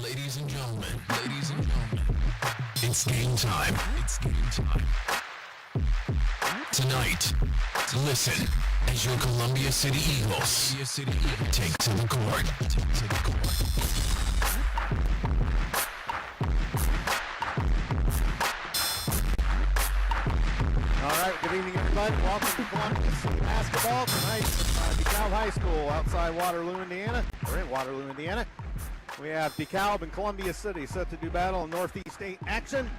Ladies and gentlemen, it's game time. Tonight, listen as your Columbia City Eagles take to the court. All right, good evening, everybody. Welcome to Columbia City basketball tonight at Dekalb High School outside Waterloo, Indiana. We're in Waterloo, Indiana. We have Dekalb and Columbia City set to do battle in Northeast 8 action.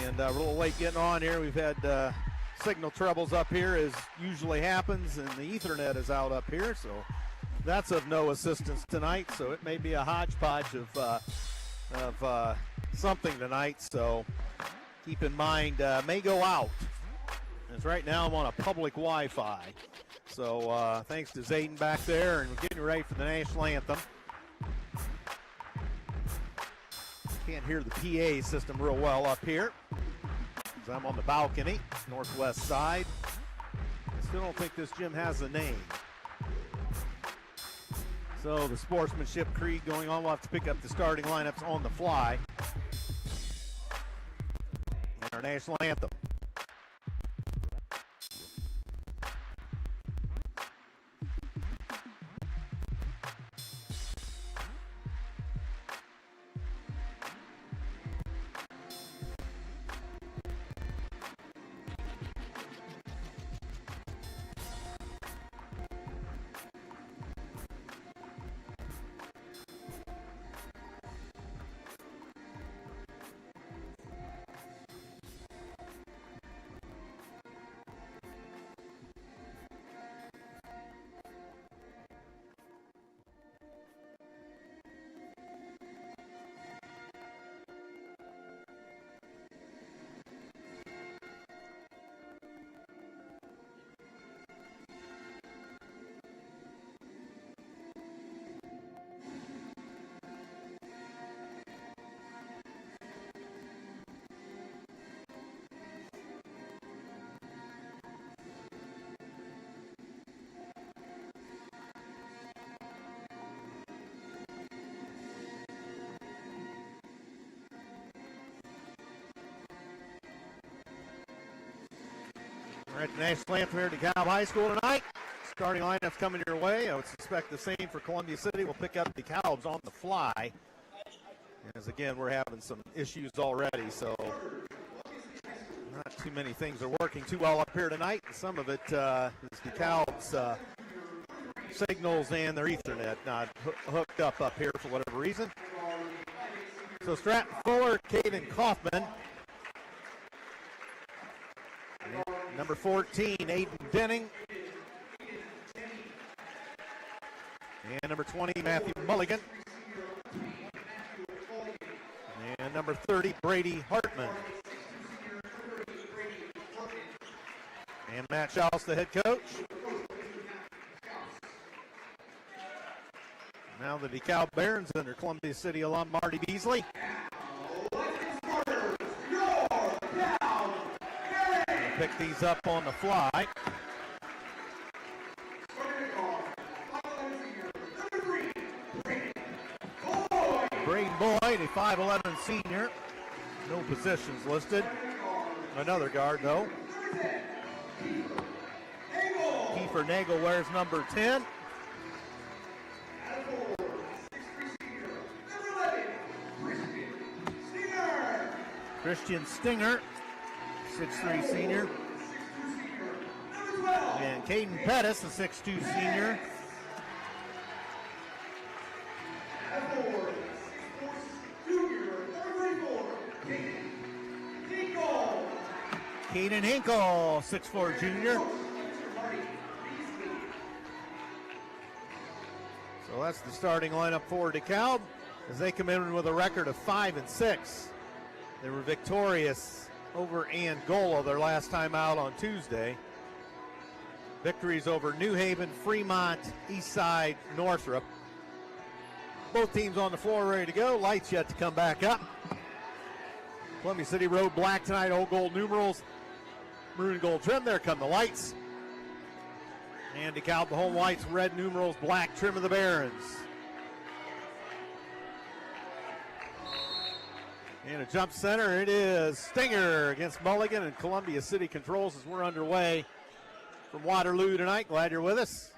And we're a little late getting on here. We've had signal troubles up here, as usually happens, and the Ethernet is out up here, so that's of no assistance tonight. So it may be a hodgepodge of something tonight. So keep in mind, may go out. As right now I'm on a public Wi-Fi. So thanks to Xaiden back there, and we're getting ready for the national anthem. Can't hear the PA system real well up here, because I'm on the balcony, northwest side. I still don't think this gym has a name. So the sportsmanship creed going on. We'll have to pick up the starting lineups on the fly. And our national anthem. All right, the national anthem here at Dekalb High School tonight. Starting lineup's coming your way. I would suspect the same for Columbia City. We'll pick up Dekalb's on the fly. As again, we're having some issues already, so not too many things are working too well up here tonight. And some of it is Dekalb's signals and their Ethernet not hooked up here for whatever reason. So Stratton Fuller, Jaden Kaufman. Number 14, Aiden Denning. And number 20, Matthew Mulligan. And number 30, Brady Hartman. And Matt Schaus, the head coach. Now the Dekalb Barons under Columbia City alum Marty Beasley. Pick these up on the fly. Braden Boyd, a 5'11 senior. No positions listed. Another guard, though. Kiefer Nagel wears number 10. Christian Stinger, 6'3 senior. And Caden Pettis, a 6'2 senior. Caden Hinkle, 6'4 junior. So that's the starting lineup for Dekalb as they come in with a record of 5-6. They were victorious over Angola their last time out on Tuesday. Victories over New Haven, Fremont, Eastside, Northrop. Both teams on the floor ready to go. Lights yet to come back up. Columbia City Road black tonight, old gold numerals, maroon and gold trim. There come the lights. And Dekalb, the home whites, red numerals, black trim of the Barons. And a jump center, it is Stinger against Mulligan, and Columbia City controls as we're underway from Waterloo tonight. Glad you're with us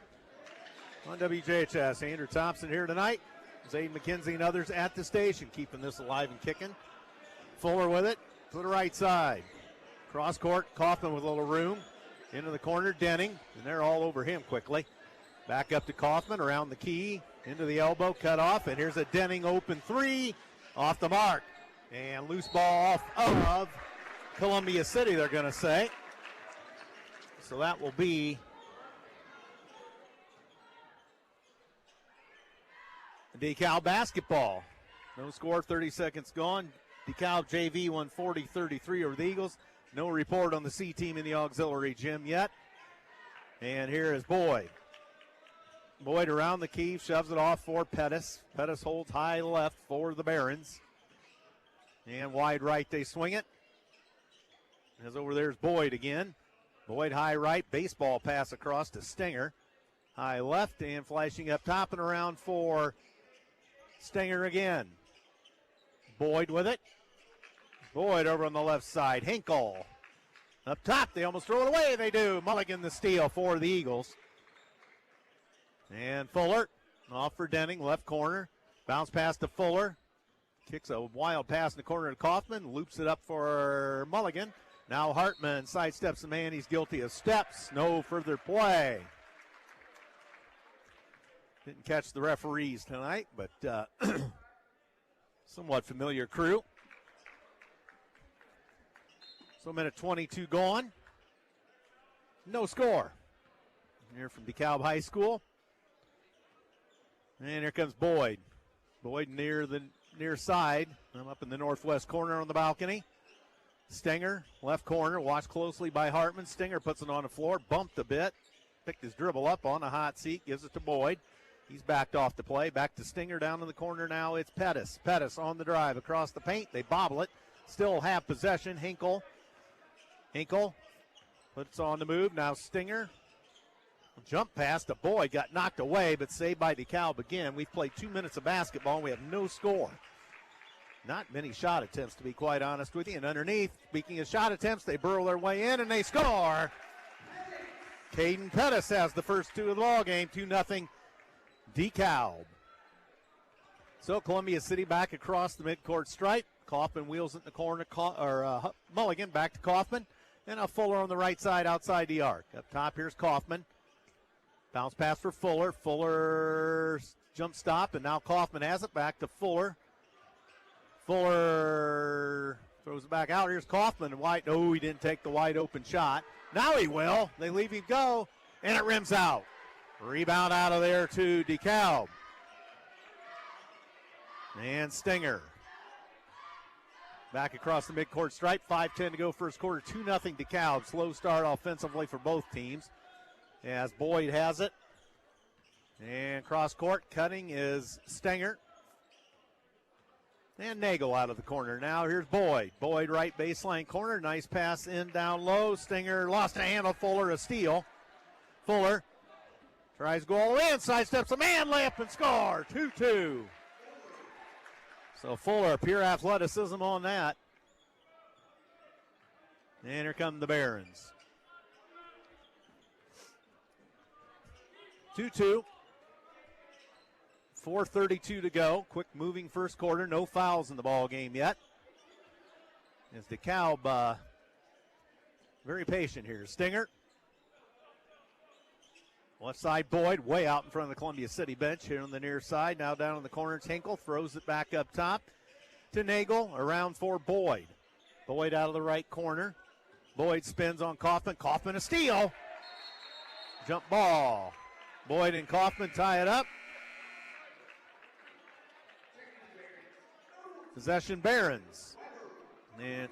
on WJHS. Andrew Thompson here tonight. Xaiden, Mckinzie, and others at the station, keeping this alive and kicking. Fuller with it to the right side. Cross court, Kaufman with a little room. Into the corner, Denning, and they're all over him quickly. Back up to Kaufman, around the key, into the elbow, cut off, and here's a Denning open three, off the mark. And loose ball off of Columbia City, they're going to say. So that will be Dekalb basketball. No score, 30 seconds gone. Dekalb JV won 40-33 over the Eagles. No report on the C team in the auxiliary gym yet. And here is Boyd. Boyd around the key, shoves it off for Pettis. Pettis holds high left for the Barons. And wide right, they swing it. As over there's Boyd again. Boyd high right, baseball pass across to Stinger. High left and flashing up top and around for Stinger again. Boyd with it. Boyd over on the left side. Hinkle up top. They almost throw it away. They do. Mulligan the steal for the Eagles. And Fuller off for Denning, left corner. Bounce pass to Fuller. Kicks a wild pass in the corner to Kaufman. Loops it up for Mulligan. Now Hartman sidesteps the man. He's guilty of steps. No further play. Didn't catch the referees tonight, but somewhat familiar crew. So minute 22 gone. No score. Here from DeKalb High School. And here comes Boyd. Boyd near the near side. I'm up in the northwest corner on the balcony. Stinger, left corner, watched closely by Hartman. Stinger puts it on the floor, bumped a bit. Picked his dribble up on the hot seat, gives it to Boyd. He's backed off the play. Back to Stinger down in the corner now. It's Pettis. Pettis on the drive across the paint. They bobble it. Still have possession. Hinkle puts on the move. Now Stinger. Jump pass to Boyd. Got knocked away, but saved by DeKalb again. We've played 2 minutes of basketball, and we have no score. Not many shot attempts, to be quite honest with you. And underneath, speaking of shot attempts, they burrow their way in, and they score. Caden Pettis has the first two of the ball game, 2-0 DeKalb. So Columbia City back across the midcourt stripe. Kaufman wheels it in the corner, Mulligan back to Kaufman. And a Fuller on the right side outside the arc. Up top, here's Kaufman. Bounce pass for Fuller. Fuller jump stop, and now Kaufman has it back to Fuller. Fuller throws it back out. Here's Kaufman. Oh, he didn't take the wide open shot. Now he will. They leave him go, and it rims out. Rebound out of there to DeKalb. And Stinger. Back across the midcourt stripe. 5:10 to go first quarter. 2-0 DeKalb. Slow start offensively for both teams. As Boyd has it. And cross court cutting is Stinger. And Nagel out of the corner. Now here's Boyd. Boyd right baseline corner. Nice pass in down low. Stinger lost a handle. Fuller a steal. Fuller tries to go all the way in. Sidesteps a man. Layup and score. 2-2. So Fuller, pure athleticism on that. And here come the Barons. 2-2. 4:32 to go. Quick moving first quarter. No fouls in the ball game yet. As DeKalb very patient here. Stinger. Left side Boyd way out in front of the Columbia City bench here on the near side. Now down in the corner it's Hinkle. Throws it back up top to Nagel. Around for Boyd. Boyd out of the right corner. Boyd spins on Kaufman. Kaufman a steal. Jump ball. Boyd and Kaufman tie it up. Possession Barons. And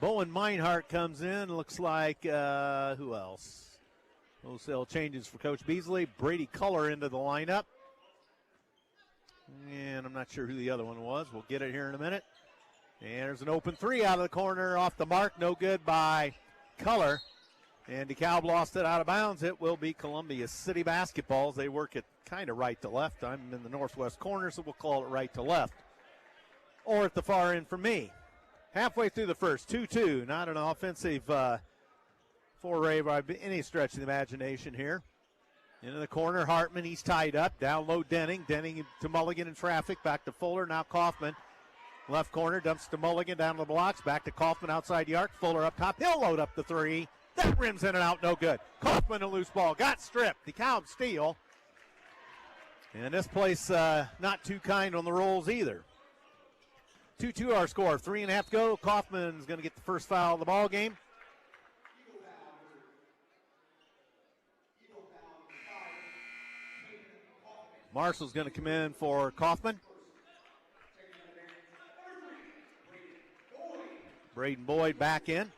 Bowen Meinhardt comes in. Looks like, who else? Wholesale changes for Coach Beasley. Brady Culler into the lineup. And I'm not sure who the other one was. We'll get it here in a minute. And there's an open three out of the corner off the mark. No good by Culler. And DeKalb lost it out of bounds. It will be Columbia City basketballs. They work it kind of right to left. I'm in the northwest corner, so we'll call it right to left. Or at the far end for me. Halfway through the first, 2-2. Not an offensive foray by any stretch of the imagination here. Into the corner, Hartman. He's tied up. Down low, Denning. Denning to Mulligan in traffic. Back to Fuller. Now Kaufman. Left corner, dumps to Mulligan. Down to the blocks. Back to Kaufman outside the arc. Fuller up top. He'll load up the three. That rims in and out. No good. Kaufman a loose ball. Got stripped. DeKalb steal. And this place not too kind on the rolls either. 2-2 our score. 3.5 to go. Kaufman's going to get the first foul of the ball game. Marshall's going to come in for Kaufman. Braden Boyd back in.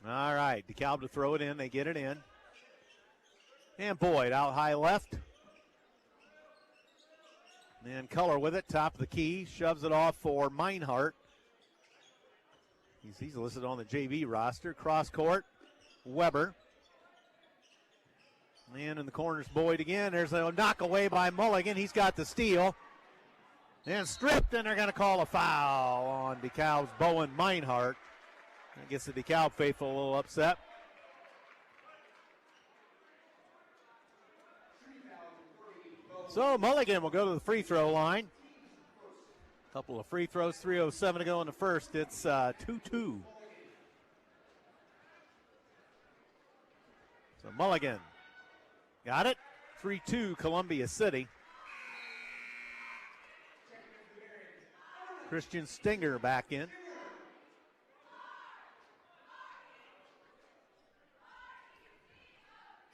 All right, DeKalb to throw it in. They get it in. And Boyd out high left. And Culler with it, top of the key. Shoves it off for Meinhardt. He's listed on the JV roster. Cross court, Weber. And in the corners, Boyd again. There's a knock away by Mulligan. He's got the steal. And stripped, and they're going to call a foul on DeKalb's Bowen Meinhardt. That gets the DeKalb faithful a little upset. So Mulligan will go to the free throw line. Couple of free throws, 3:07 to go in the first. It's 2-2. So Mulligan got it. 3-2 Columbia City. Christian Stinger back in.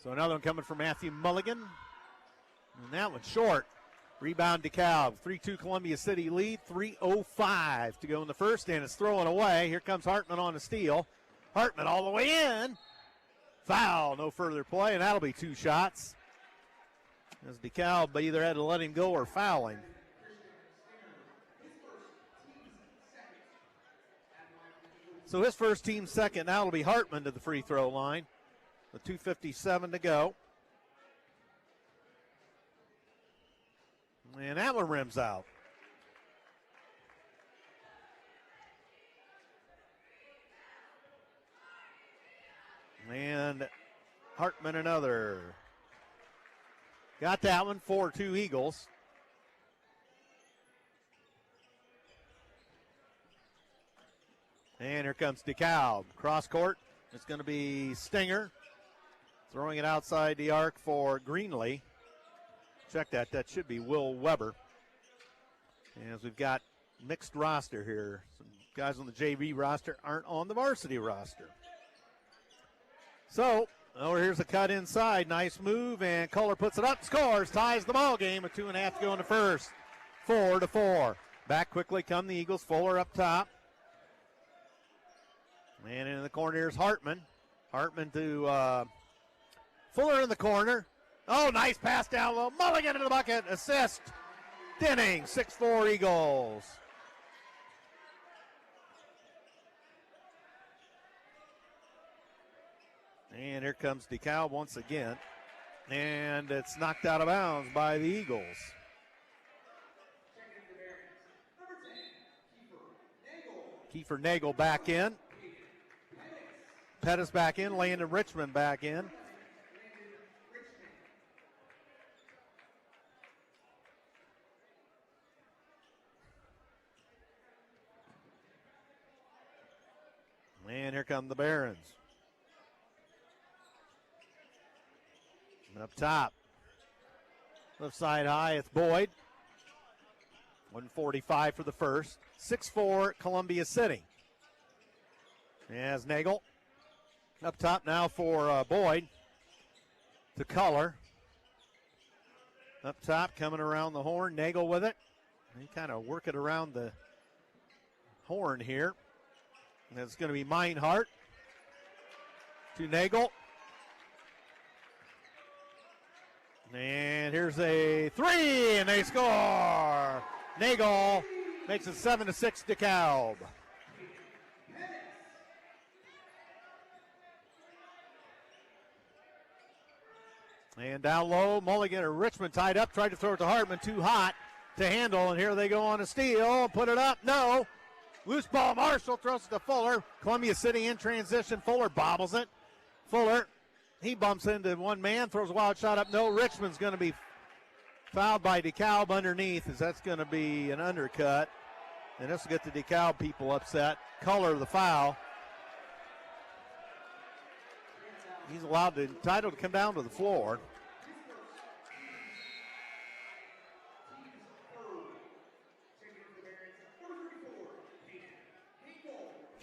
So another one coming from Matthew Mulligan. And that one's short. Rebound DeKalb. 3-2 Columbia City lead. 3:05 to go in the first, and it's thrown away. Here comes Hartman on the steal. Hartman all the way in. Foul, no further play, and that'll be 2 shots. As DeKalb either had to let him go or foul him. So his first team second. Now it'll be Hartman to the free throw line. With 2:57 to go. And that one rims out. And Hartman another. Got that one, 4-2 Eagles. And here comes DeKalb. Cross court. It's going to be Stinger. Throwing it outside the arc for Greenlee. Check that. That should be Will Weber. As we've got mixed roster here. Some guys on the JV roster aren't on the varsity roster. So, here's a cut inside. Nice move, and Culler puts it up, scores, ties the ball game with 2.5 to go in the first. 4-4. Back quickly come the Eagles. Fuller up top. And in the corner here's Hartman. Hartman to Fuller in the corner. Oh, nice pass down low. Mulligan into the bucket. Assist. Denning, 6-4 Eagles. And here comes DeKalb once again. And it's knocked out of bounds by the Eagles. Kiefer Nagel back in. Pettis back in. Landon Richmond back in. And here come the Barons. Up top. Left side high, it's Boyd. 1:45 for the first. 6-4 Columbia City. As Nagel. Up top now for Boyd. To Culler. Up top, coming around the horn. Nagel with it. He kind of work it around the horn here. And it's going to be Meinhardt. To Nagel. And here's a three, and they score. Nagel Makes it 7-6 DeKalb. And down low, Mulligan or Richmond tied up, tried to throw it to Hartman, too hot to handle, and here they go on a steal, put it up, no. Loose ball, Marshall throws it to Fuller. Columbia City in transition, Fuller bobbles it. Fuller, he bumps into one man, throws a wild shot up, no. Richmond's going to be fouled by DeKalb underneath, as that's going to be an undercut. And this will get the DeKalb people upset. Color of the foul. He's entitled to come down to the floor.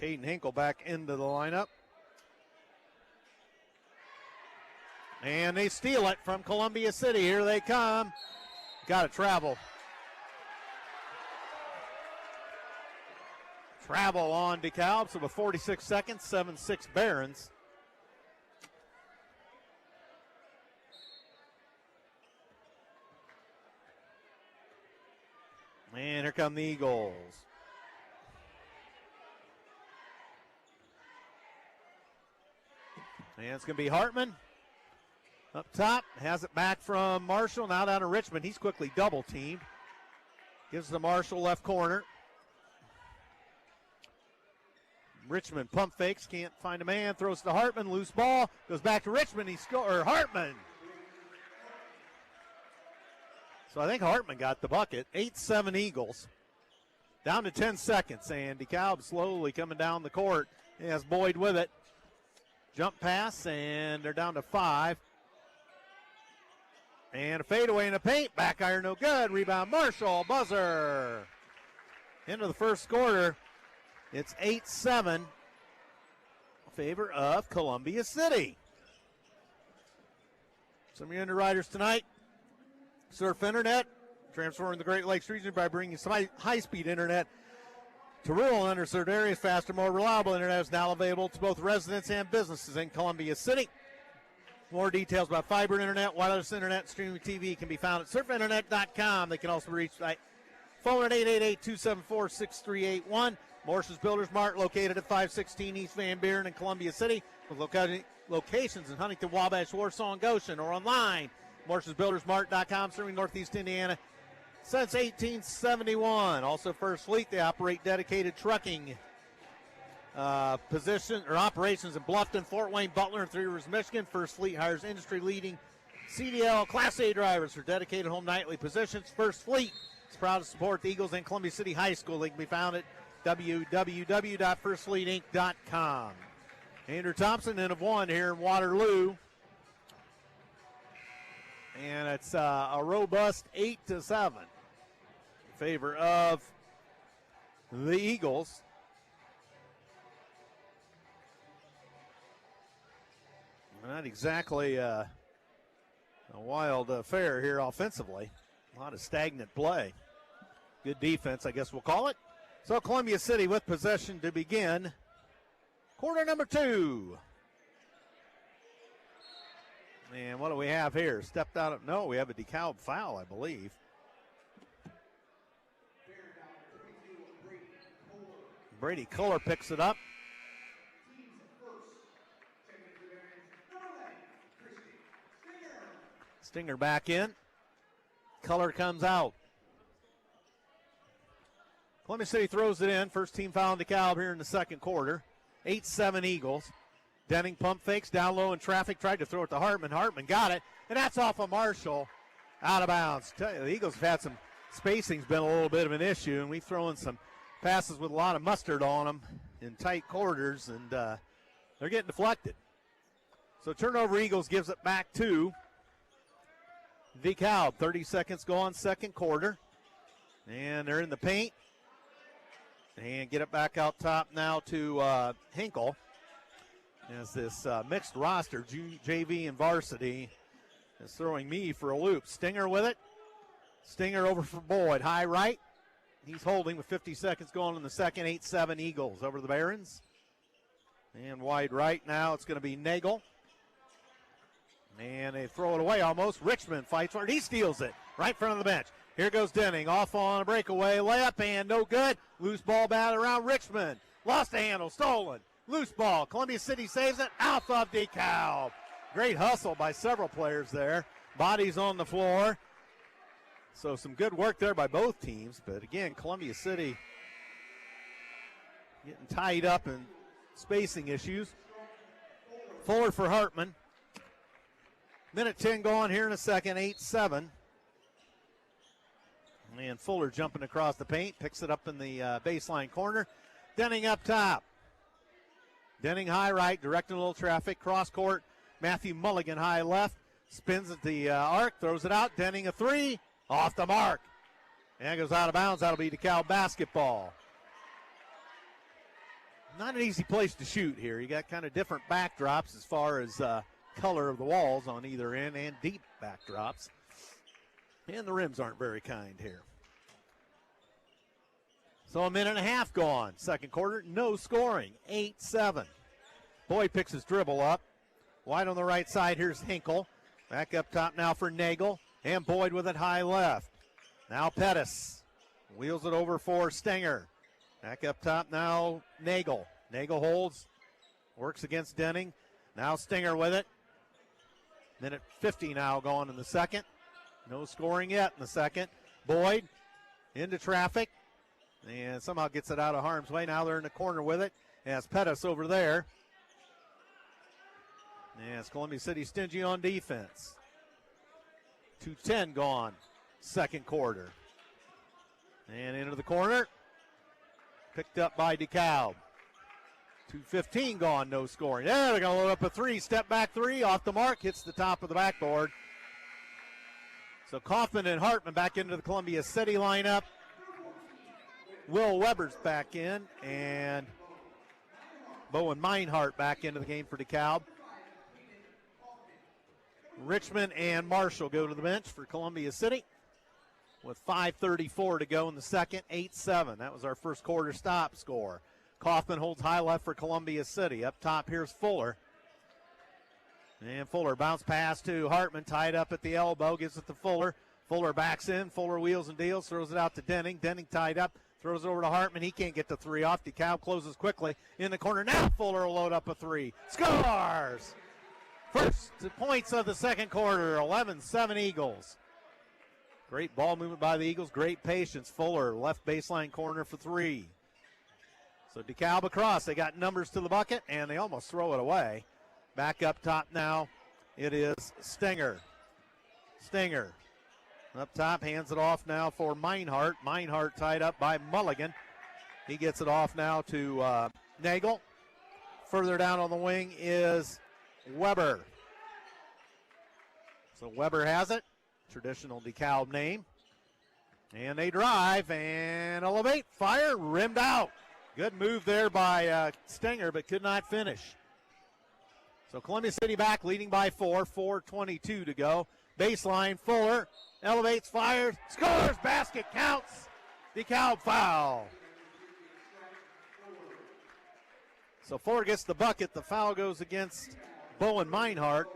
Caden Hinkle back into the lineup. And they steal it from Columbia City. Here they come. Got to travel. Travel on DeKalb. So with 46 seconds, 7-6 Barons. And here come the Eagles. And it's going to be Hartman up top. Has it back from Marshall. Now down to Richmond. He's quickly double teamed. Gives to Marshall left corner. Richmond pump fakes. Can't find a man. Throws to Hartman. Loose ball. Goes back to Richmond. Hartman. So I think Hartman got the bucket. 8-7 Eagles. Down to 10 seconds. And DeKalb slowly coming down the court. He has Boyd with it. Jump pass, and they're down to 5. And a fadeaway in the paint. Back iron, no good. Rebound, Marshall. Buzzer. Into the first quarter. It's 8-7 in favor of Columbia City. Some of your underwriters tonight. Surf Internet, transforming the Great Lakes region by bringing some high-speed internet to rural and underserved areas. Faster, more reliable internet is now available to both residents and businesses in Columbia City. More details about fiber internet, wireless internet, and streaming TV can be found at surfinternet.com. They can also be reached by phone at 888-274-6381. Morse's Builders Mart, located at 516 East Van Buren in Columbia City, with locations in Huntington, Wabash, Warsaw, and Goshen, or online, morsesbuildersmart.com, serving Northeast Indiana since 1871. Also, First Fleet, they operate dedicated trucking operations in Bluffton, Fort Wayne, Butler, and Three Rivers, Michigan. First Fleet hires industry-leading CDL Class A drivers for dedicated home nightly positions. First Fleet is proud to support the Eagles and Columbia City High School. They can be found at www.firstfleetinc.com. Andrew Thompson in of one here in Waterloo. And it's a robust 8-7 in favor of the Eagles. Not exactly a wild affair here offensively. A lot of stagnant play. Good defense, I guess we'll call it. So Columbia City with possession to begin quarter number 2. And what do we have here? Stepped out of, no, we have a DeKalb foul, I believe. Brady Kohler picks it up. Stinger back in. Kohler comes out. Columbia City throws it in. First team foul on DeKalb here in the second quarter. 8-7 Eagles. Denning pump fakes down low in traffic. Tried to throw it to Hartman. Hartman got it. And that's off of Marshall. Out of bounds. Tell you, the Eagles have had some spacing's been a little bit of an issue. And we've thrown some passes with a lot of mustard on them in tight quarters. And they're getting deflected. So turnover Eagles gives it back to DeKalb. 30 seconds gone, second quarter. And they're in the paint. And get it back out top now to Hinkle. As this mixed roster, JV and Varsity, is throwing me for a loop. Stinger with it. Stinger over for Boyd. High right. He's holding with 50 seconds going in the second. 8-7 Eagles over the Barons. And wide right now it's going to be Nagel. And they throw it away almost. Richmond fights for it. He steals it right in front of the bench. Here goes Denning, off on a breakaway layup, and no good. Loose ball batted around Richmond. Lost the handle, stolen. Loose ball, Columbia City saves it, out of Dekalb. Great hustle by several players there. Bodies on the floor. So some good work there by both teams, but again, Columbia City getting tied up in spacing issues. Fuller for Hartman. Minute 10 going here in a second, 8-7. And Fuller jumping across the paint, picks it up in the baseline corner. Denning up top. Denning high right, directing a little traffic, cross court. Matthew Mulligan high left, spins at the arc, throws it out. Denning a three, off the mark. And goes out of bounds. That'll be Dekalb basketball. Not an easy place to shoot here. You got kind of different backdrops as far as color of the walls on either end and deep backdrops. And the rims aren't very kind here. So a minute and a half gone. Second quarter, no scoring. 8-7. Boyd picks his dribble up. Wide on the right side, here's Hinkle. Back up top now for Nagel. And Boyd with it high left. Now Pettis. Wheels it over for Stenger. Back up top now, Nagel. Nagel holds. Works against Denning. Now Stenger with it. Minute 50 now going in the second. No scoring yet in the second. Boyd into traffic. And somehow gets it out of harm's way. Now they're in the corner with it. As Pettis over there. As Columbia City stingy on defense. 2:10 gone. Second quarter. And into the corner. Picked up by Dekalb. 2:15 gone. No scoring. There, they're going to load up a three. Step back three. Off the mark. Hits the top of the backboard. So Kaufman and Hartman back into the Columbia City lineup. Will Weber's back in, and Bowen Meinhardt back into the game for DeKalb. Richmond and Marshall go to the bench for Columbia City with 5:34 to go in the second, 8-7. That was our first quarter stop score. Kaufman holds high left for Columbia City. Up top, here's Fuller. And Fuller bounce pass to Hartman, tied up at the elbow, gives it to Fuller. Fuller backs in. Fuller wheels and deals, throws it out to Denning. Denning tied up, throws it over to Hartman. He can't get the three off. DeKalb closes quickly in the corner. Now Fuller will load up a three. Scores! First points of the second quarter, 11-7 Eagles. Great ball movement by the Eagles, great patience. Fuller, left baseline corner for three. So DeKalb across. They got numbers to the bucket, and they almost throw it away. Back up top now, it is Stenger. Stenger up top, hands it off now for Meinhardt. Meinhardt tied up by Mulligan. He gets it off now to Nagel. Further down on the wing is Weber. So Weber has it, traditional DeKalb name. And they drive and elevate, fire, rimmed out. Good move there by Stenger, but could not finish. So Columbia City back, leading by 4:22 to go. Baseline, Fuller elevates, fires, scores, basket counts. DeKalb foul. So Fuller gets the bucket. The foul goes against Bowen Meinhardt.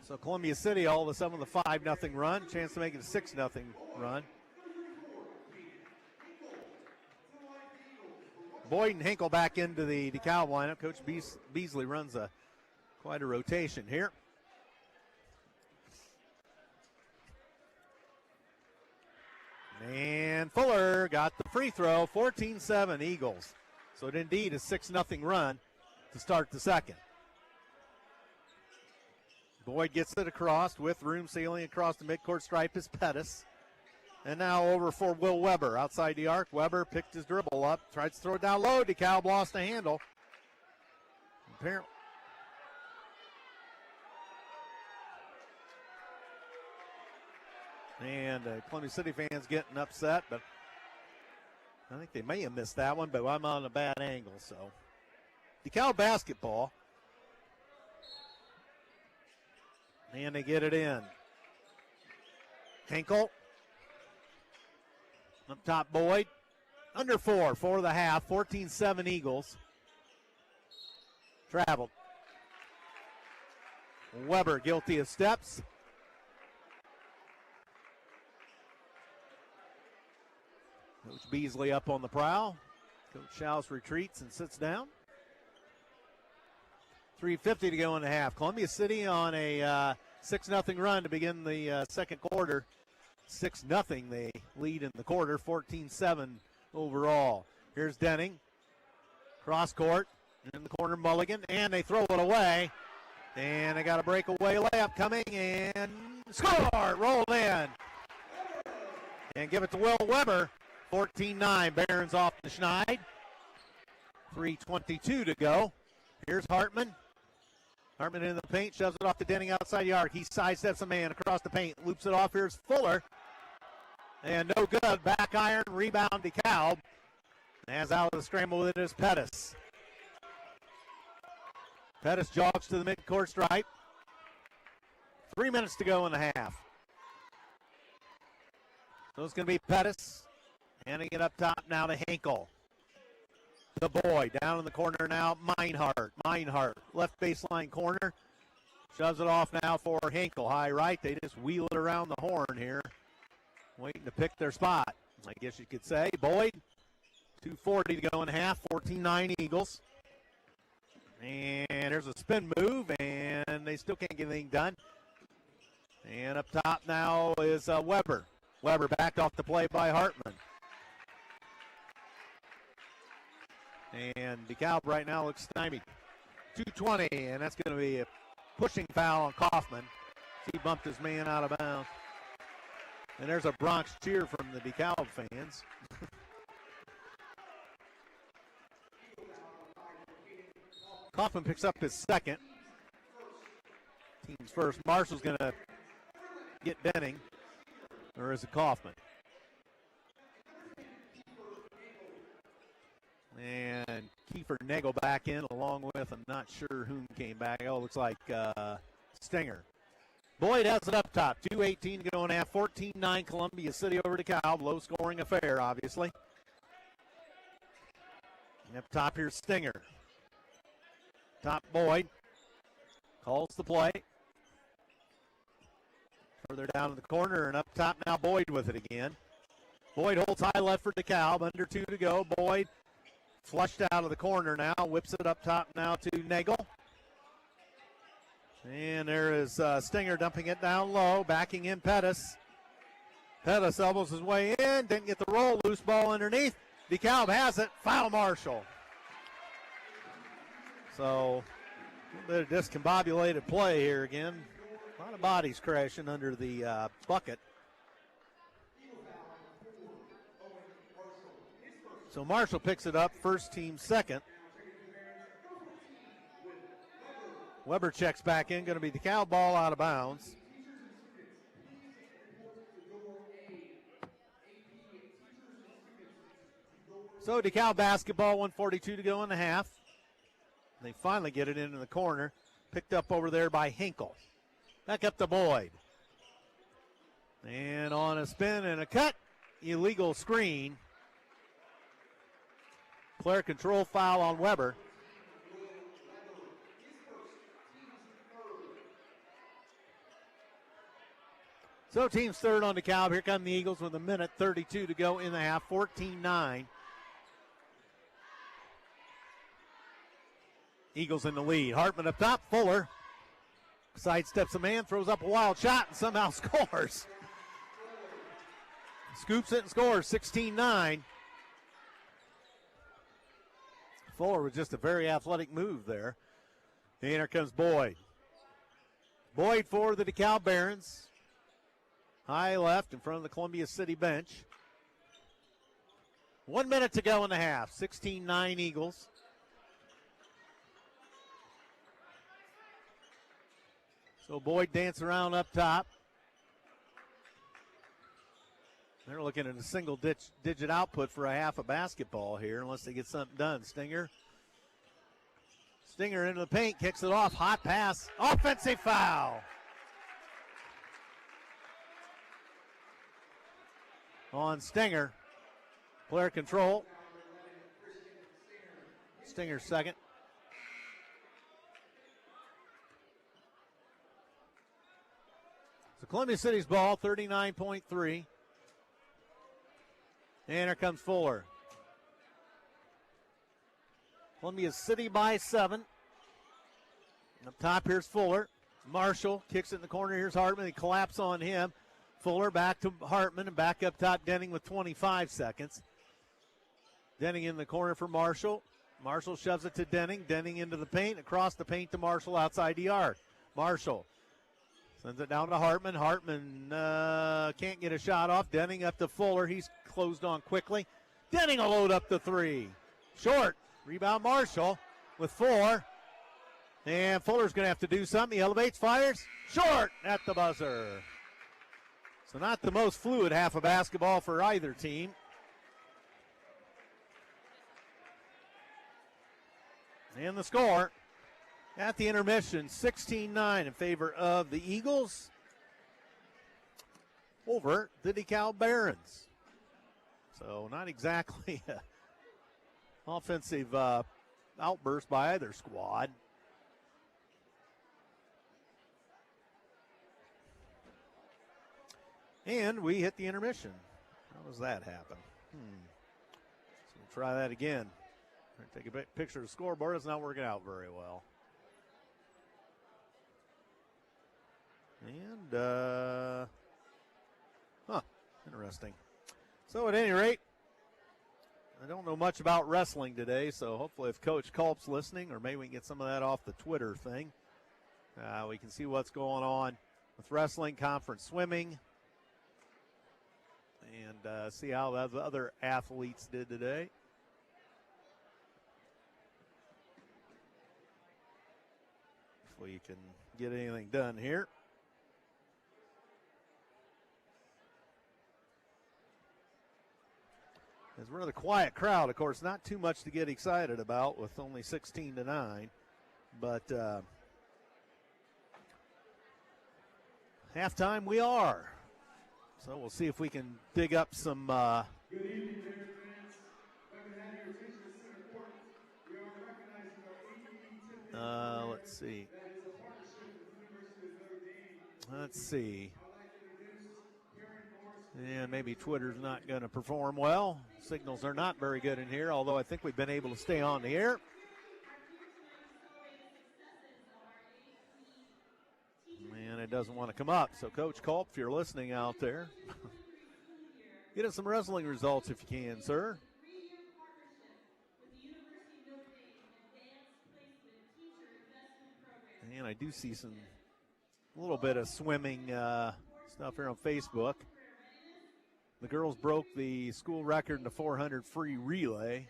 So Columbia City all of a sudden with a 5-0 run. Chance to make it a 6-0 run. Boyd and Hinkle back into the DeKalb lineup. Coach Beasley runs quite a rotation here. And Fuller got the free throw, 14-7 Eagles. So it indeed a 6-0 run to start the second. Boyd gets it across with room sailing across the midcourt stripe is Pettis. And now over for Will Weber outside the arc. Weber picked his dribble up, tried to throw it down low. DeKalb lost the handle. Apparently. And Columbia City fans getting upset, but I think they may have missed that one, but I'm on a bad angle. So DeKalb basketball. And they get it in. Hinkle. Up top, Boyd. Under four the half. 14-7 Eagles. Traveled. Weber guilty of steps. Coach Beasley up on the prowl. Coach Schaus retreats and sits down. 3:50 to go in the half. Columbia City on a 6-0 run to begin the second quarter. 6-0 they lead in the quarter, 14-7 overall. Here's Denning. Cross court, in the corner Mulligan, and they throw it away. And they got a breakaway layup coming, and score! Rolled in. And give it to Will Weber. 14-9, Barons off the Schneid. 3:22 to go. Here's Hartman. Hartman in the paint, shoves it off to Denning outside the arc. He sidesteps a man across the paint, loops it off. Here's Fuller. And no good. Back iron, rebound Dekalb. As out of the scramble with it is Pettis. Pettis jogs to the midcourt stripe. 3 minutes to go in the half. So it's going to be Pettis. Handing it up top now to Hinkle. The boy down in the corner now, Meinhardt. Meinhardt, left baseline corner. Shoves it off now for Hinkle. High right, they just wheel it around the horn here. Waiting to pick their spot, I guess you could say. Boyd, 2:40 to go in half, 14-9 Eagles. And there's a spin move, and they still can't get anything done. And up top now is Weber. Weber backed off the play by Hartman. And Dekalb right now looks stymied. 2:20, and that's going to be a pushing foul on Kaufman. He bumped his man out of bounds. And there's a Bronx cheer from the Dekalb fans. Kaufman picks up his second. Team's first. Marshall's going to get Denning. Or is it Kaufman? And Kiefer Nagel back in along with, I'm not sure whom came back. Oh, it looks like Stinger. Boyd has it up top. 2:18 to go in half. 14-9 Columbia City over Dekalb. Low scoring affair, obviously. And up top here's Stinger. Top Boyd. Calls the play. Further down in the corner and up top now Boyd with it again. Boyd holds high left for Dekalb. Under 2 to go. Boyd flushed out of the corner now. Whips it up top now to Nagel. And there is Stinger dumping it down low. Backing in Pettis. Pettis elbows his way in. Didn't get the roll. Loose ball underneath. Dekalb has it. Foul Marshall. So a little bit of discombobulated play here again. A lot of bodies crashing under the bucket. So Marshall picks it up, first team second. Weber checks back in, going to be Dekalb ball out of bounds. So Dekalb basketball, 1:42 to go in the half. They finally get it into the corner. Picked up over there by Hinkle. Back up to Boyd. And on a spin and a cut, illegal screen. Player control foul on Weber. So team's third on Dekalb. Here come the Eagles with 1:32 to go in the half. 14-9. Eagles in the lead. Hartman up top. Fuller sidesteps a man, throws up a wild shot, and somehow scores. Scoops it and scores. 16-9. Fuller with just a very athletic move there. And here comes Boyd. Boyd for the Dekalb Barons. High left in front of the Columbia City bench. 1 minute to go in the half. 16-9 Eagles. So Boyd dance around up top. They're looking at a single digit output for a half of basketball here unless they get something done. Stinger into the paint, kicks it off. Hot pass. Offensive foul. On Stinger. Player control. Stinger second. So Columbia City's ball, 39.3. And here comes Fuller. Columbia City by 7. Up top, here's Fuller. Marshall kicks it in the corner. Here's Hartman. He collapses on him. Fuller back to Hartman and back up top, Denning with 25 seconds. Denning in the corner for Marshall. Marshall shoves it to Denning. Denning into the paint. Across the paint to Marshall outside the arc. Marshall sends it down to Hartman. Hartman can't get a shot off. Denning up to Fuller. He's closed on quickly. Denning will load up the three. Short. Rebound Marshall with 4. And Fuller's going to have to do something. He elevates, fires. Short at the buzzer. So not the most fluid half of basketball for either team. And the score at the intermission, 16-9 in favor of the Eagles over the Dekalb Barons. So not exactly an offensive outburst by either squad. And we hit the intermission. How does that happen? So we'll try that again. Take a picture of the scoreboard. It's not working out very well. And, interesting. So at any rate, I don't know much about wrestling today, so hopefully if Coach Culp's listening, or maybe we can get some of that off the Twitter thing, we can see what's going on with wrestling, conference swimming, and see how the other athletes did today. If we can get anything done here. As we're the quiet crowd, of course, not too much to get excited about with only 16-9, but halftime we are. So we'll see if we can dig up some. Good evening, Bears fans. If I can have your attention to center court, we are recognizing our AED Let's see. that is a partnership with the University of Notre Dame. Let's see. I'd like to introduce Karen Norris. And maybe Twitter's not going to perform well. Signals are not very good in here, although I think we've been able to stay on the air. And it doesn't want to come up. So, Coach Culp, if you're listening out there, get us some wrestling results if you can, sir. And I do see a little bit of swimming stuff here on Facebook. The girls broke the school record in the 400 free relay,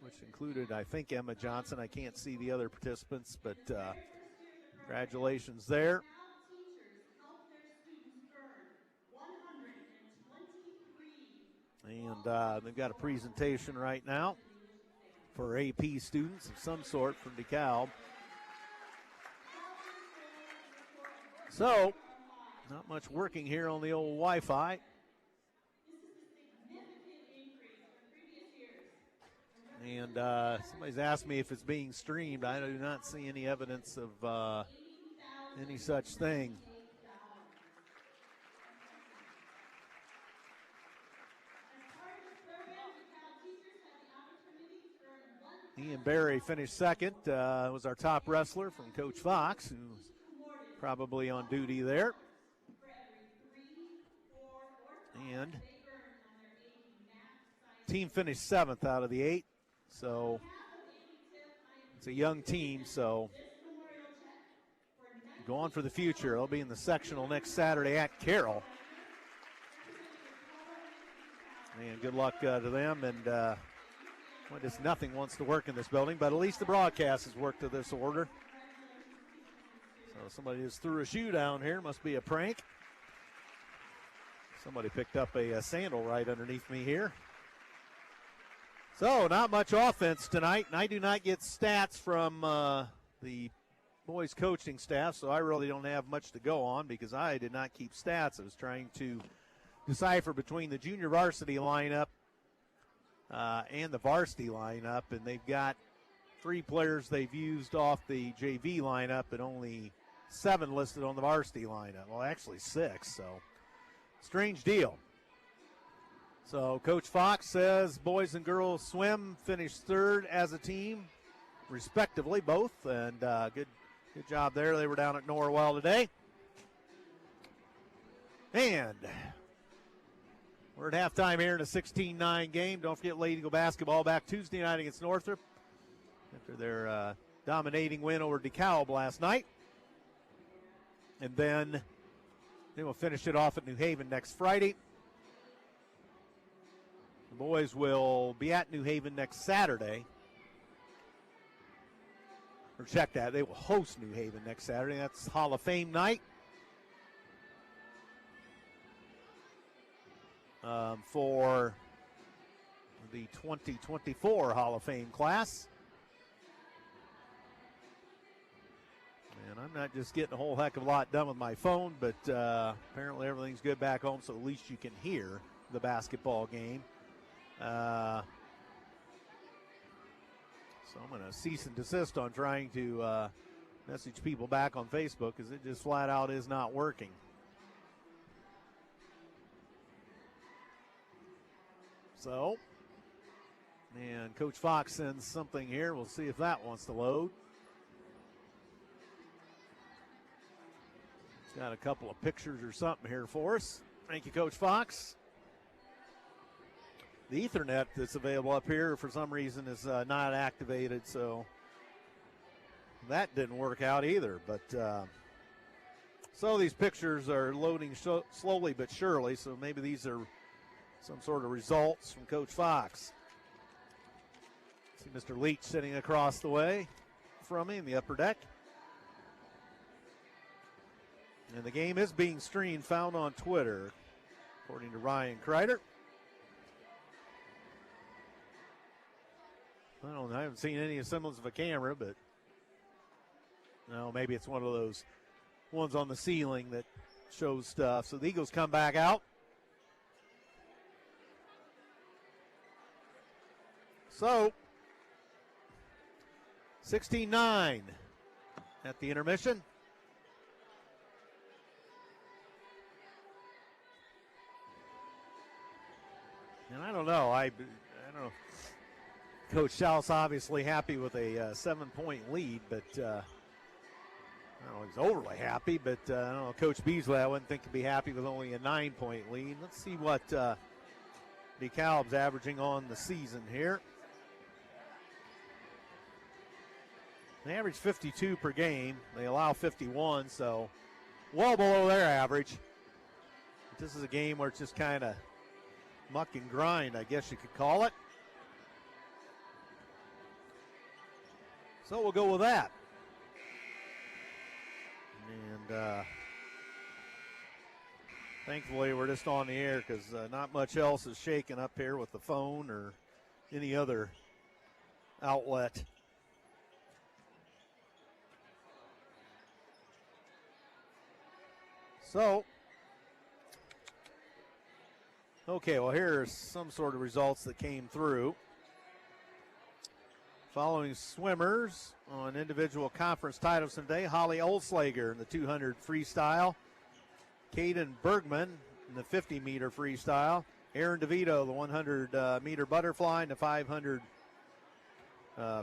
which included, I think, Emma Johnson. I can't see the other participants, but congratulations there. And they've got a presentation right now for AP students of some sort from DeKalb. So, not much working here on the old Wi-Fi. And somebody's asked me if it's being streamed. I do not see any evidence of any such thing. Ian Berry finished second. Was our top wrestler from Coach Fox, who's probably on duty there. And team finished 7th out of the 8. So it's a young team, so go on for the future. They'll be in the sectional next Saturday at Carroll. And good luck to them. And just nothing wants to work in this building, but at least the broadcast has worked to this order. So somebody just threw a shoe down here. Must be a prank. Somebody picked up a sandal right underneath me here. So not much offense tonight, and I do not get stats from the boys coaching staff, so I really don't have much to go on because I did not keep stats. I was trying to decipher between the junior varsity lineup and the varsity lineup, and they've got 3 players they've used off the JV lineup and only 7 listed on the varsity lineup. Well, actually 6, so strange deal. So Coach Fox says boys and girls swim finished third as a team, respectively, both, and good job there. They were down at Norwell today. And we're at halftime here in a 16-9 game. Don't forget Lady Eagle basketball back Tuesday night against Northrop after their dominating win over Dekalb last night. And then we'll finish it off at New Haven next Friday. The boys will be at New Haven next Saturday. Or check that. They will host New Haven next Saturday. That's Hall of Fame night. For the 2024 Hall of Fame class. And I'm not just getting a whole heck of a lot done with my phone, but apparently everything's good back home, so at least you can hear the basketball game. So I'm going to cease and desist on trying to message people back on Facebook because it just flat out is not working. So, and Coach Fox sends something here. We'll see if that wants to load. He's got a couple of pictures or something here for us. Thank you, Coach Fox. The Ethernet that's available up here for some reason is not activated, so that didn't work out either. But so these pictures are loading slowly but surely, so maybe these are some sort of results from Coach Fox. See Mr. Leach sitting across the way from me in the upper deck. And the game is being streamed, found on Twitter, according to Ryan Kreider. I haven't seen any semblance of a camera, but no, maybe it's one of those ones on the ceiling that shows stuff. So the Eagles come back out. So, 16-9 at the intermission. And I don't know. I don't know. Coach Schaus obviously happy with a 7-point lead, but I don't know, he's overly happy. But I don't know, Coach Beasley, I wouldn't think he'd be happy with only a 9-point lead. Let's see what DeKalb's averaging on the season here. They average 52 per game. They allow 51, so well below their average. But this is a game where it's just kind of muck and grind, I guess you could call it. So we'll go with that. And thankfully we're just on the air because not much else is shaking up here with the phone or any other outlet. So, okay, well, here's some sort of results that came through. Following swimmers on individual conference titles today, Holly Olslager in the 200 freestyle, Caden Bergman in the 50-meter freestyle, Aaron DeVito, the 100-meter butterfly, and the 500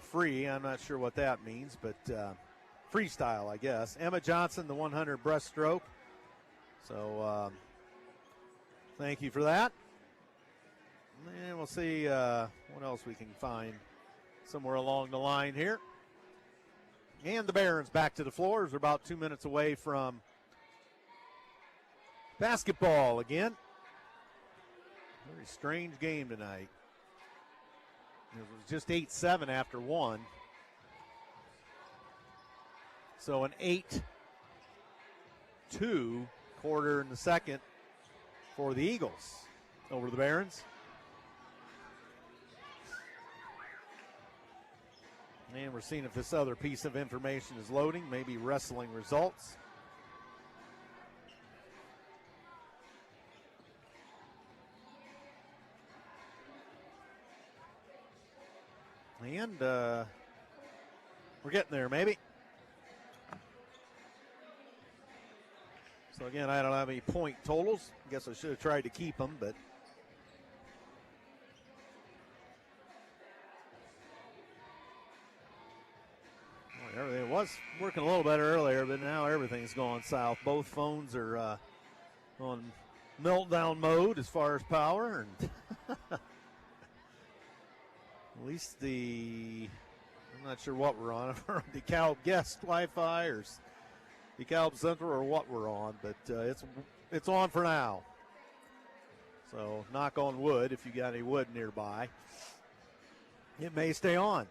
free. I'm not sure what that means, but freestyle, I guess. Emma Johnson, the 100 breaststroke. So thank you for that. And we'll see what else we can find somewhere along the line here. And the Barons back to the floors. We're about 2 minutes away from basketball again. Very strange game tonight. It was just 8-7 after one. So an 8-2 quarter in the second for the Eagles over the Barons. And we're seeing if this other piece of information is loading, maybe wrestling results. And we're getting there, maybe. So again, I don't have any point totals. I guess I should have tried to keep them, but was working a little better earlier, but now everything's gone south. Both phones are on meltdown mode as far as power. And at least I'm not sure what we're on. If we're on DeKalb guest Wi-Fi or DeKalb Central or what we're on, but it's on for now. So knock on wood if you got any wood nearby. It may stay on.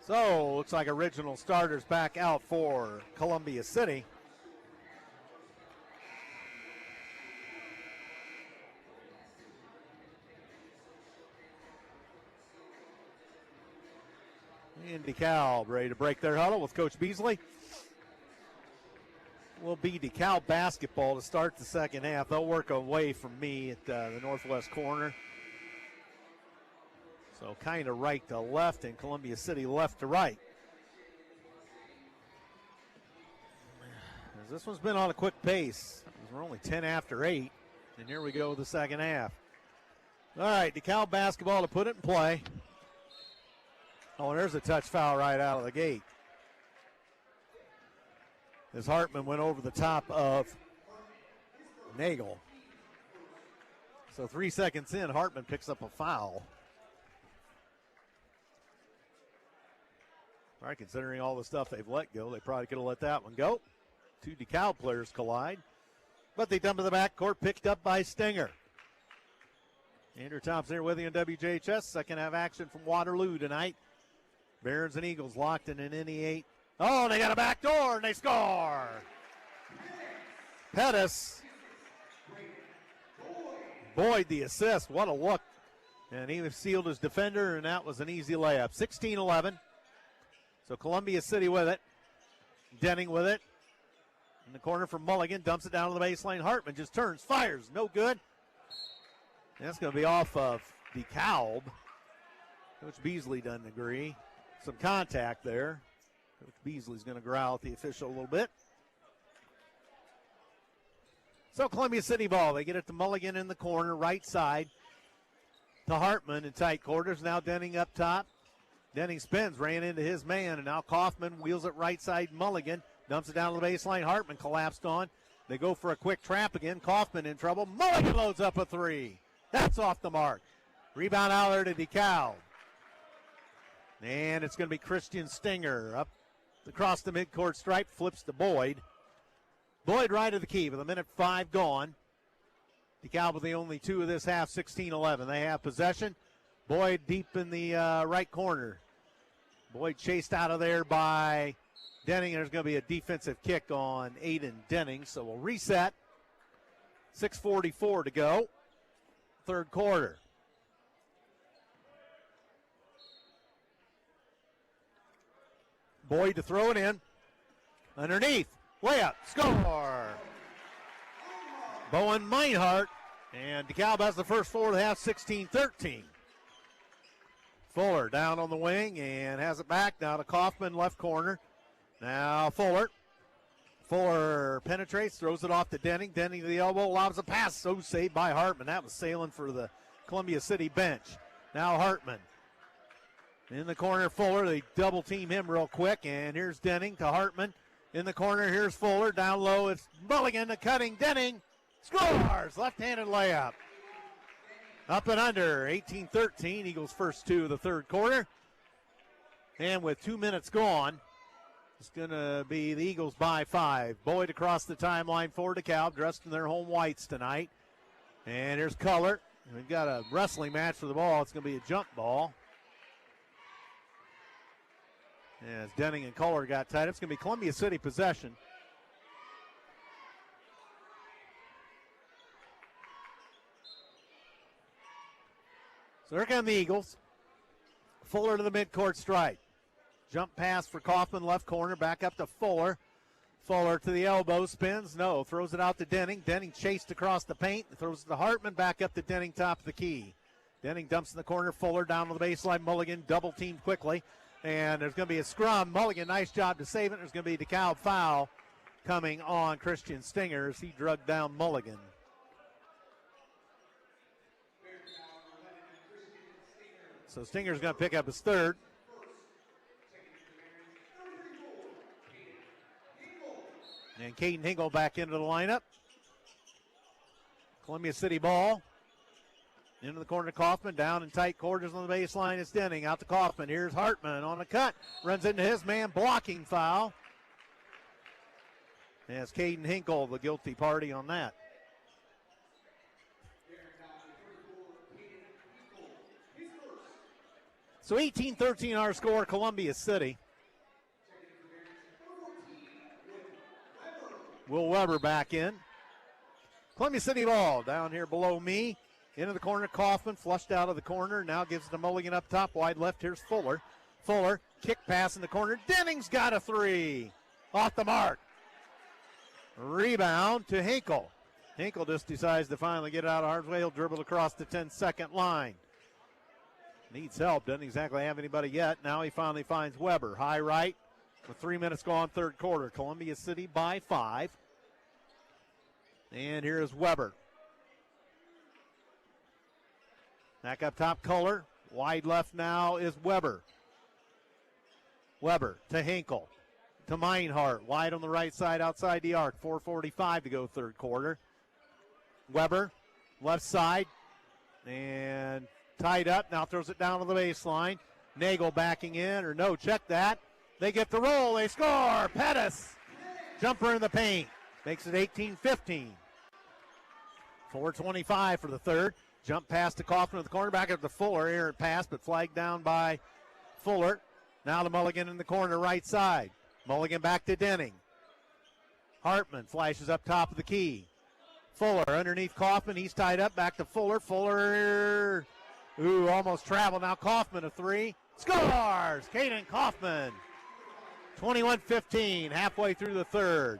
So looks like original starters back out for Columbia City. And DeKalb ready to break their huddle with Coach Beasley. Will be DeKalb basketball to start the second half. They'll work away from me at the northwest corner. So kind of right to left, and Columbia City left to right. As this one's been on a quick pace. We're only 10 after 8, and here we go with the second half. All right, DeKalb basketball to put it in play. Oh, and there's a touch foul right out of the gate. As Hartman went over the top of Nagel. So 3 seconds in, Hartman picks up a foul. All right, considering all the stuff they've let go, they probably could have let that one go. Two DeKalb players collide, but they dump to the backcourt, picked up by Stinger. Andrew Thompson here with you on WJHS. Second half action from Waterloo tonight. Barons and Eagles locked in an NE8. Oh, they got a back door, and they score. Pettis. Boyd the assist. What a look. And he sealed his defender, and that was an easy layup. 16-11. So Columbia City with it. Denning with it. In the corner for Mulligan. Dumps it down to the baseline. Hartman just turns, fires. No good. And that's going to be off of DeKalb. Coach Beasley doesn't agree. Some contact there. Coach Beasley's going to growl at the official a little bit. So Columbia City ball. They get it to Mulligan in the corner, right side. To Hartman in tight quarters. Now Denning up top. Denning spins, ran into his man, and now Kaufman wheels it right side. Mulligan dumps it down to the baseline. Hartman collapsed on. They go for a quick trap again. Kaufman in trouble. Mulligan loads up a three. That's off the mark. Rebound out there to DeKalb. And it's going to be Christian Stinger up across the midcourt stripe. Flips to Boyd. Boyd right of the key with 1:05 gone. DeKalb with the only two of this half, 16-11. They have possession. Boyd deep in the right corner. Boyd chased out of there by Denning. There's going to be a defensive kick on Aiden Denning. So we'll reset. 6:44 to go. Third quarter. Boyd to throw it in. Underneath. Layup. Score. Bowen Meinhardt. And DeKalb has the first four of the half, 16-13. Fuller down on the wing and has it back. Now to Kaufman, left corner. Now Fuller. Fuller penetrates, throws it off to Denning. Denning to the elbow, lobs a pass. So saved by Hartman. That was sailing for the Columbia City bench. Now Hartman. In the corner, Fuller. They double team him real quick. And here's Denning to Hartman. In the corner, here's Fuller. Down low, it's Mulligan to cutting. Denning scores. Left-handed layup. Up and under, 18-13. Eagles first two of the third quarter. And with 2 minutes gone, it's going to be the Eagles by 5. Boyd across the timeline for DeKalb, dressed in their home whites tonight. And here's Culler. We've got a wrestling match for the ball. It's going to be a jump ball. As Denning and Culler got tight, it's going to be Columbia City possession. So here come the Eagles. Fuller to the midcourt stripe. Jump pass for Kaufman, left corner, back up to Fuller. Fuller to the elbow, spins, no, throws it out to Denning. Denning chased across the paint, throws it to Hartman, back up to Denning, top of the key. Denning dumps in the corner, Fuller down to the baseline. Mulligan double teamed quickly, and there's going to be a scrum. Mulligan, nice job to save it. There's going to be a DeKalb foul coming on Christian Stinger as he drugged down Mulligan. So Stinger's going to pick up his third. And Caden Hinkle back into the lineup. Columbia City ball. Into the corner to Kaufman, down in tight quarters on the baseline. It's Denning, out to Kaufman. Here's Hartman on the cut. Runs into his man, blocking foul. And it's Caden Hinkle, the guilty party on that. So 18-13 our score, Columbia City. Will Weber back in. Columbia City ball down here below me. Into the corner, Kaufman flushed out of the corner. Now gives it to Mulligan up top, wide left. Here's Fuller. Fuller, kick pass in the corner. Denning's got a three. Off the mark. Rebound to Hinkle. Hinkle just decides to finally get out of harm's way. He'll dribble across the 10-second line. Needs help, doesn't exactly have anybody yet. Now he finally finds Weber. High right with 3 minutes gone, third quarter. Columbia City by 5. And here is Weber. Back up top, Kohler. Wide left now is Weber. Weber to Hinkle. To Meinhardt. Wide on the right side outside the arc. 4:45 to go third quarter. Weber, left side. And tied up. Now throws it down to the baseline. Nagel backing in. Or no, check that. They get the roll. They score. Pettis. Jumper in the paint. Makes it 18-15. 4:25 for the third. Jump pass to Kaufman at the corner, back up to Fuller. Errant pass, but flagged down by Fuller. Now to Mulligan in the corner, right side. Mulligan back to Denning. Hartman flashes up top of the key. Fuller underneath Kaufman. He's tied up, back to Fuller. Fuller, almost traveled. Now Kaufman a three. Scores! Caden Kaufman. 21-15, halfway through the third.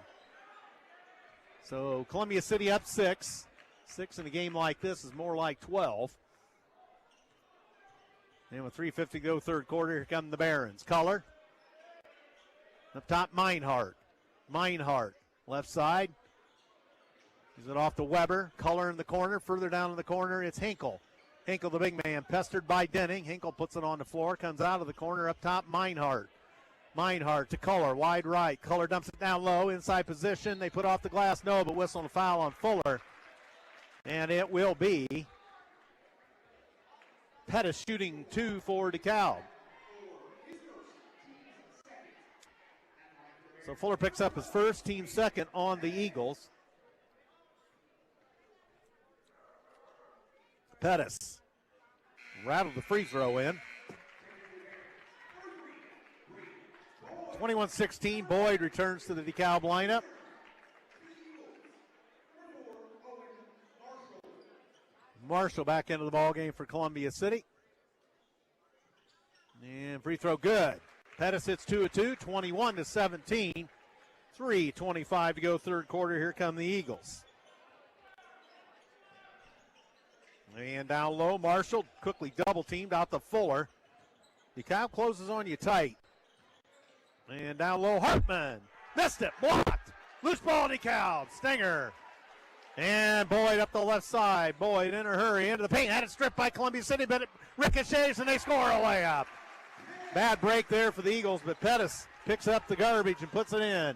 So Columbia City up 6. 6 in a game like this is more like 12. And with 3:50 to go third quarter, here come the Barons. Color. Up top, Meinhardt. Meinhardt, left side. Gives it off to Weber. Color in the corner. Further down in the corner, it's Hinkle. Hinkle, the big man, pestered by Denning. Hinkle puts it on the floor, comes out of the corner. Up top, Meinhardt. Meinhardt to Color, wide right. Color dumps it down low, inside position. They put off the glass, no, but whistle and a foul on Fuller. And it will be Pettis shooting 2 for Dekalb. So Fuller picks up his first, team second on the Eagles. Pettis rattled the free throw in. 21-16, Boyd returns to the Dekalb lineup. Marshall back into the ball game for Columbia City. And free throw good. Pettis hits 2 of 2, 21-17. 3:25 to go third quarter. Here come the Eagles. And down low, Marshall quickly double teamed out to Fuller. Dekalb closes on you tight. And down low, Hartman. Missed it, blocked. Loose ball, Dekalb. Stinger. And Boyd up the left side. Boyd in a hurry into the paint. Had it stripped by Columbia City, but it ricochets and they score a layup. Bad break there for the Eagles, but Pettis picks up the garbage and puts it in.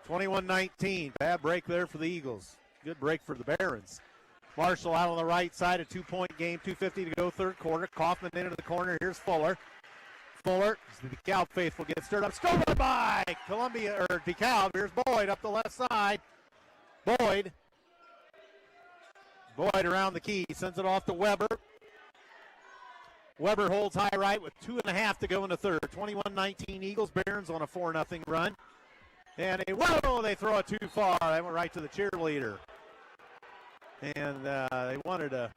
21-19. Bad break there for the Eagles. Good break for the Barons. Marshall out on the right side, a 2-point game, 2:50 to go third quarter. Kaufman into the corner. Here's Fuller. Fuller, the Dekalb faithful, gets stirred up. Stolen by Dekalb. Here's Boyd up the left side. Boyd around the key, sends it off to Weber. Weber holds high right with 2.5 to go in the third. 21-19 Eagles. Barons on a 4-0 run. And they throw it too far. They went right to the cheerleader. And they wanted a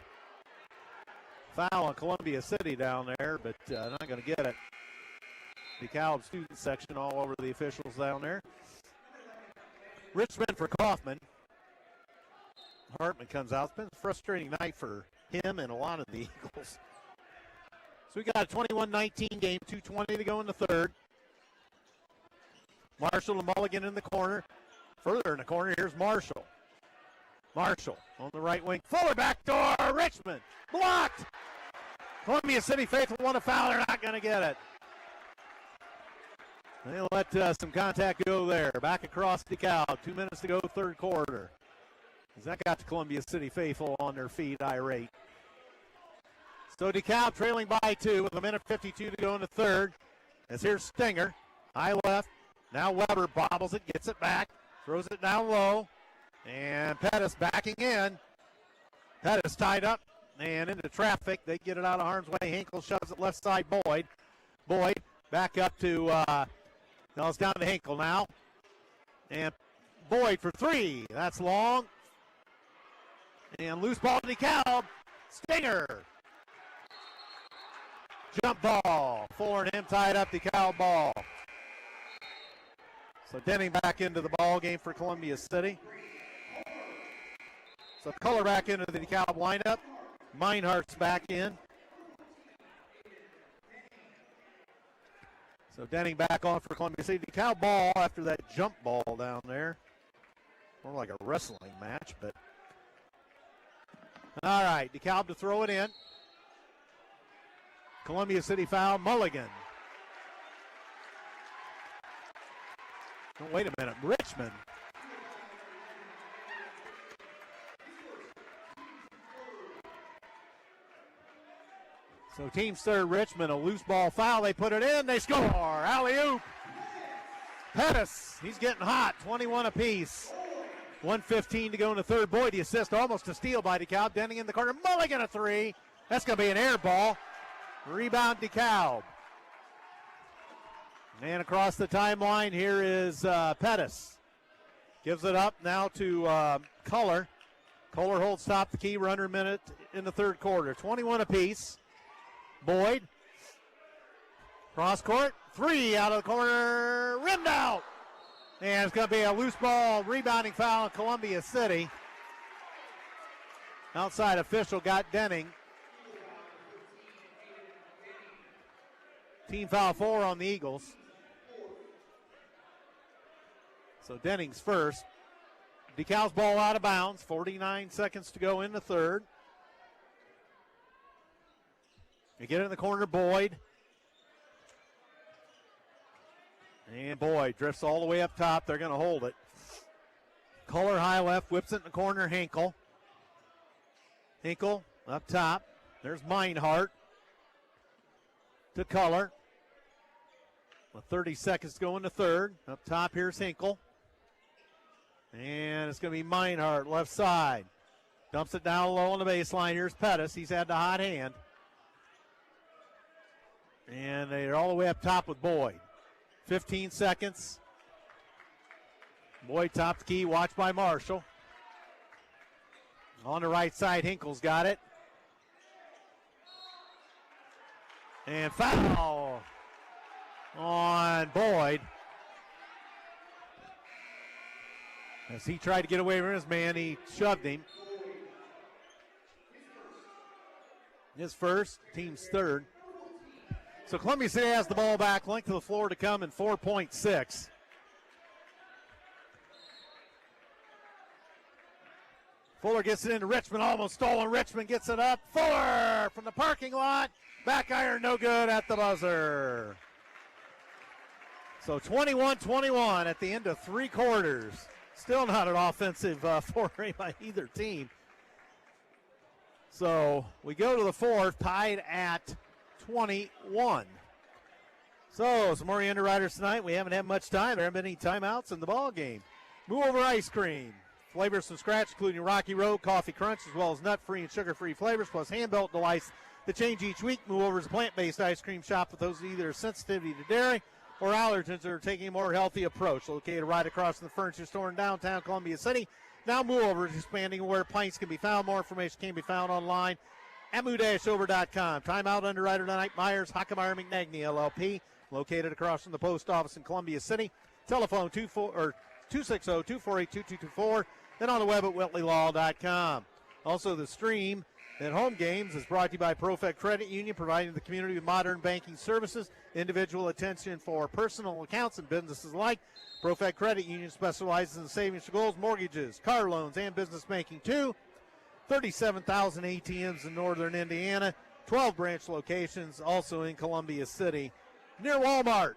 foul on Columbia City down there, but not going to get it. Dekalb student section all over the officials down there. Richmond for Kaufman. Hartman comes out. It's been a frustrating night for him and a lot of the Eagles. So we got a 21-19 game, 2:20 to go in the third. Marshall and Mulligan in the corner. Further in the corner, here's Marshall. Marshall on the right wing. Fuller backdoor. Richmond blocked. Columbia City Faithful want a foul. They're not going to get it. They let some contact go there. Back across DeKalb. 2 minutes to go, third quarter. As that got to Columbia City Faithful on their feet, irate. So DeKalb trailing by 2 with 1:52 to go in the third. As here's Stinger. High left. Now Weber bobbles it, gets it back. Throws it down low. And Pettis backing in. Pettis tied up and into traffic. They get it out of harm's way. Hinkle shoves it left side. Boyd. Boyd back up to, no, it's down to Hinkle now. And Boyd for 3. That's long. And loose ball to DeKalb. Stinger. Jump ball. Fuller and him tied up. DeKalb ball. So Denning back into the ball game for Columbia City. So Color back into the DeKalb lineup. Meinhardt's back in. So Denning back on for Columbia City. DeKalb ball after that jump ball down there. More like a wrestling match, but. All right, DeKalb to throw it in. Columbia City foul, Mulligan. Oh, wait a minute, Richmond. So team third, Richmond, a loose ball foul. They put it in, they score. Alley-oop. Pettis, he's getting hot, 21 apiece. 1:15 to go in the third. Boyd, the assist, almost a steal by DeKalb. Denning in the corner, Mulligan a 3. That's going to be an air ball. Rebound DeKalb. And across the timeline here is Pettis. Gives it up now to Color. Color holds top the key. We're under a minute in the third quarter. 21 apiece. Boyd. Cross court. 3 out of the corner. Rimmed out. And it's going to be a loose ball. Rebounding foul in Columbia City. Outside official got Denning. Team foul 4 on the Eagles. So Denning's first. DeKalb's ball out of bounds. 49 seconds to go in the third. You get it in the corner, Boyd. And Boyd drifts all the way up top. They're going to hold it. Color high left, whips it in the corner, Hinkle. Hinkle up top. There's Meinhardt to Color. With 30 seconds to go in the third. Up top, here's Hinkle. And it's going to be Meinhardt, left side. Dumps it down low on the baseline. Here's Pettis. He's had the hot hand. And they're all the way up top with Boyd. 15 seconds. Boyd top the key, watched by Marshall. On the right side, Hinkle's got it. And foul on Boyd. As he tried to get away from his man, he shoved him. His first, team's third. So Columbia City has the ball back, length of the floor to come in 4.6. Fuller gets it into Richmond, almost stolen. Richmond gets it up. Fuller from the parking lot. Back iron, no good at the buzzer. So 21-21 at the end of 3 quarters. Still not an offensive foray by either team. So we go to the fourth, tied at 21. So some more underwriters tonight. We haven't had much time. There haven't been any timeouts in the ball game. Move Over Ice Cream. Flavors from scratch, including Rocky Road, Coffee Crunch, as well as nut-free and sugar-free flavors, plus hand-built delights that change each week. Move Over is a plant-based ice cream shop with those with either sensitivity to dairy or allergens are taking a more healthy approach. Located right across from the furniture store in downtown Columbia City. Now Move Over is expanding where pints can be found. More information can be found online at moo-over.com. Timeout underwriter tonight, Myers, Hockemeyer, McNagny, LLP, located across from the post office in Columbia City. Telephone 260-248-2224, then on the web at whitleylaw.com. Also, the stream at home games is brought to you by ProFed Credit Union, providing the community with modern banking services, individual attention for personal accounts and businesses alike. ProFed Credit Union specializes in savings to goals, mortgages, car loans, and business banking too. 37,000 ATMs in northern Indiana. 12 branch locations also in Columbia City near Walmart.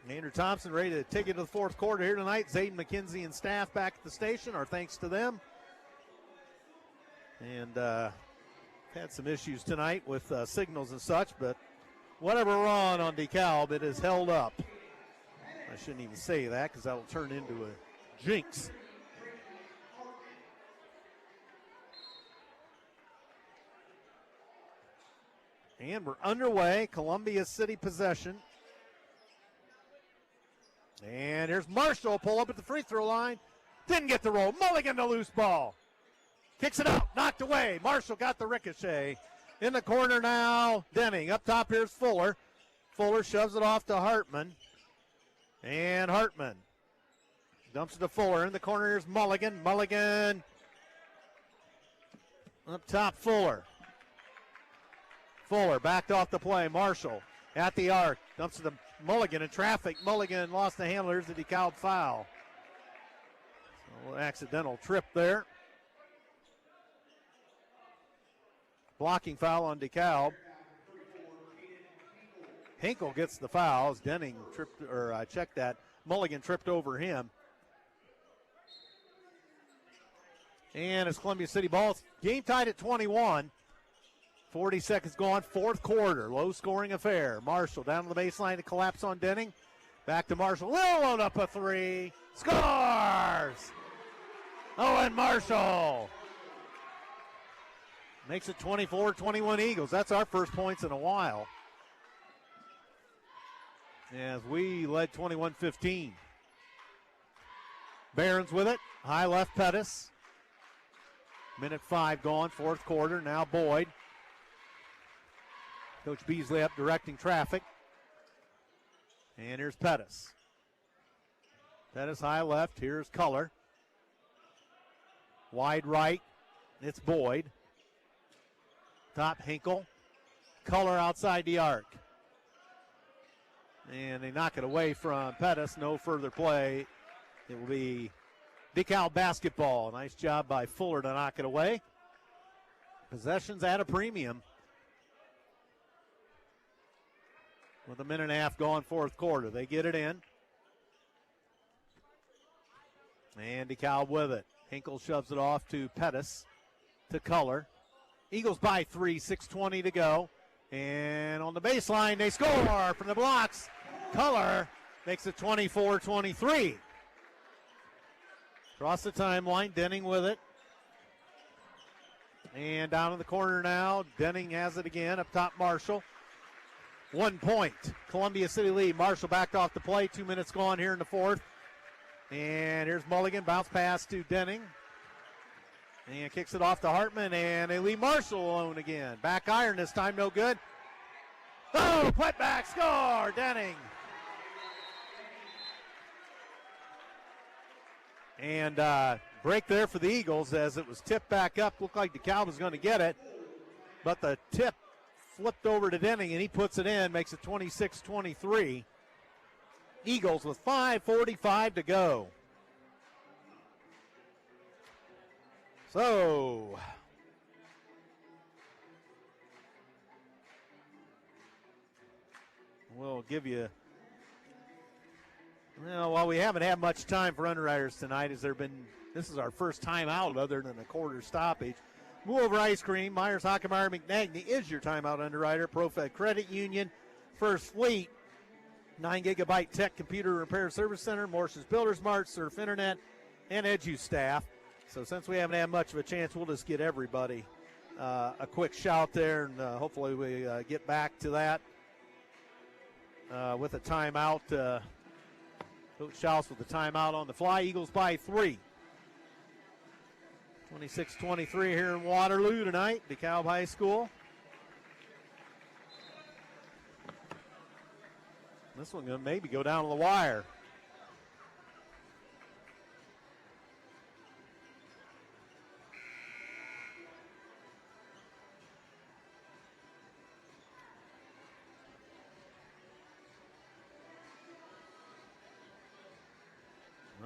Andrew Thompson ready to take it to the fourth quarter here tonight. Xaiden, Mckinzie, and staff back at the station. Our thanks to them. And had some issues tonight with signals and such, but whatever wrong on Dekalb, it is held up. I shouldn't even say that because that will turn into a jinx. And we're underway. Columbia City possession. And here's Marshall, pull up at the free throw line. Didn't get the roll. Mulligan, the loose ball. Kicks it out, knocked away. Marshall got the ricochet. In the corner now, Denning. Up top, here's Fuller. Fuller shoves it off to Hartman. And Hartman dumps it to Fuller. In the corner, here's Mulligan. Mulligan. Up top, Fuller. Fuller backed off the play. Marshall at the arc. Dumps it to Mulligan in traffic. Mulligan lost the handler. Here's the Dekalb foul. So a little accidental trip there. Blocking foul on Dekalb. Hinkle gets the foul as Denning tripped, or I checked that. Mulligan tripped over him. And it's Columbia City ball. Game tied at 21. 40 seconds gone, fourth quarter. Low scoring affair. Marshall down to the baseline to collapse on Denning. Back to Marshall. Little load up a three. Scores! Owen Marshall. Makes it 24-21 Eagles. That's our first points in a while. As we led 21-15. Barons with it. High left Pettis. Minute 5 gone, fourth quarter. Now Boyd. Coach Beasley up directing traffic. And here's Pettis. Pettis high left. Here's Culler. Wide right. It's Boyd. Top Hinkle. Culler outside the arc. And they knock it away from Pettis. No further play. It will be Dekalb basketball. Nice job by Fuller to knock it away. Possessions at a premium. With a minute and a half gone, fourth quarter. They get it in. And Dekalb with it. Hinkle shoves it off to Pettis. To Culler. Eagles by 3, 6:20 to go. And on the baseline, they score from the blocks. Culler makes it 24-23. Across the timeline, Denning with it. And down in the corner now, Denning has it again. Up top, Marshall. 1 point. Columbia City lead. Marshall backed off the play. 2 minutes gone here in the fourth. And here's Mulligan. Bounce pass to Denning. And kicks it off to Hartman. And they leave Marshall alone again. Back iron this time. No good. Oh, put back. Score. Denning. And break there for the Eagles as it was tipped back up. Looked like Dekalb was going to get it. But the tip flipped over to Denning, and he puts it in, makes it 26-23. Eagles with 5:45 to go. So, we'll give you, well, while we haven't had much time for underwriters tonight, this is our first timeout other than a quarter stoppage. Move Over Ice Cream, Myers, Hockemeyer, McNagny is your timeout underwriter. ProFed Credit Union, First Fleet, 9 gigabyte tech computer repair service center, Morse's Builders Mart, Surf Internet, and Edu staff. So since we haven't had much of a chance, we'll just get everybody a quick shout there, and hopefully we get back to that with a timeout. Coach Schaus with the timeout on the fly. Eagles by 3. 26-23 here in Waterloo tonight, DeKalb High School. This one going to maybe go down to the wire.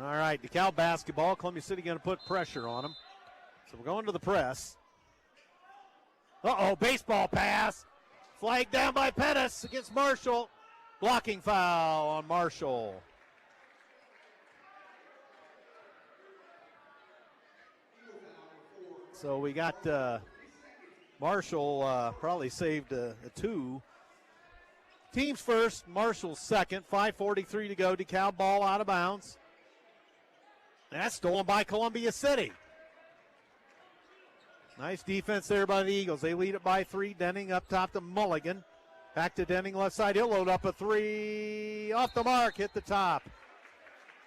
All right, DeKalb basketball. Columbia City going to put pressure on them. So we're going to the press. Uh-oh, baseball pass. Flagged down by Pettis against Marshall. Blocking foul on Marshall. So we got Marshall probably saved a two. Teams first, Marshall second. 5:43 to go. Dekalb ball out of bounds. That's stolen by Columbia City. Nice defense there by the Eagles. They lead it by 3. Denning up top to Mulligan. Back to Denning, left side. He'll load up a 3. Off the mark, hit the top.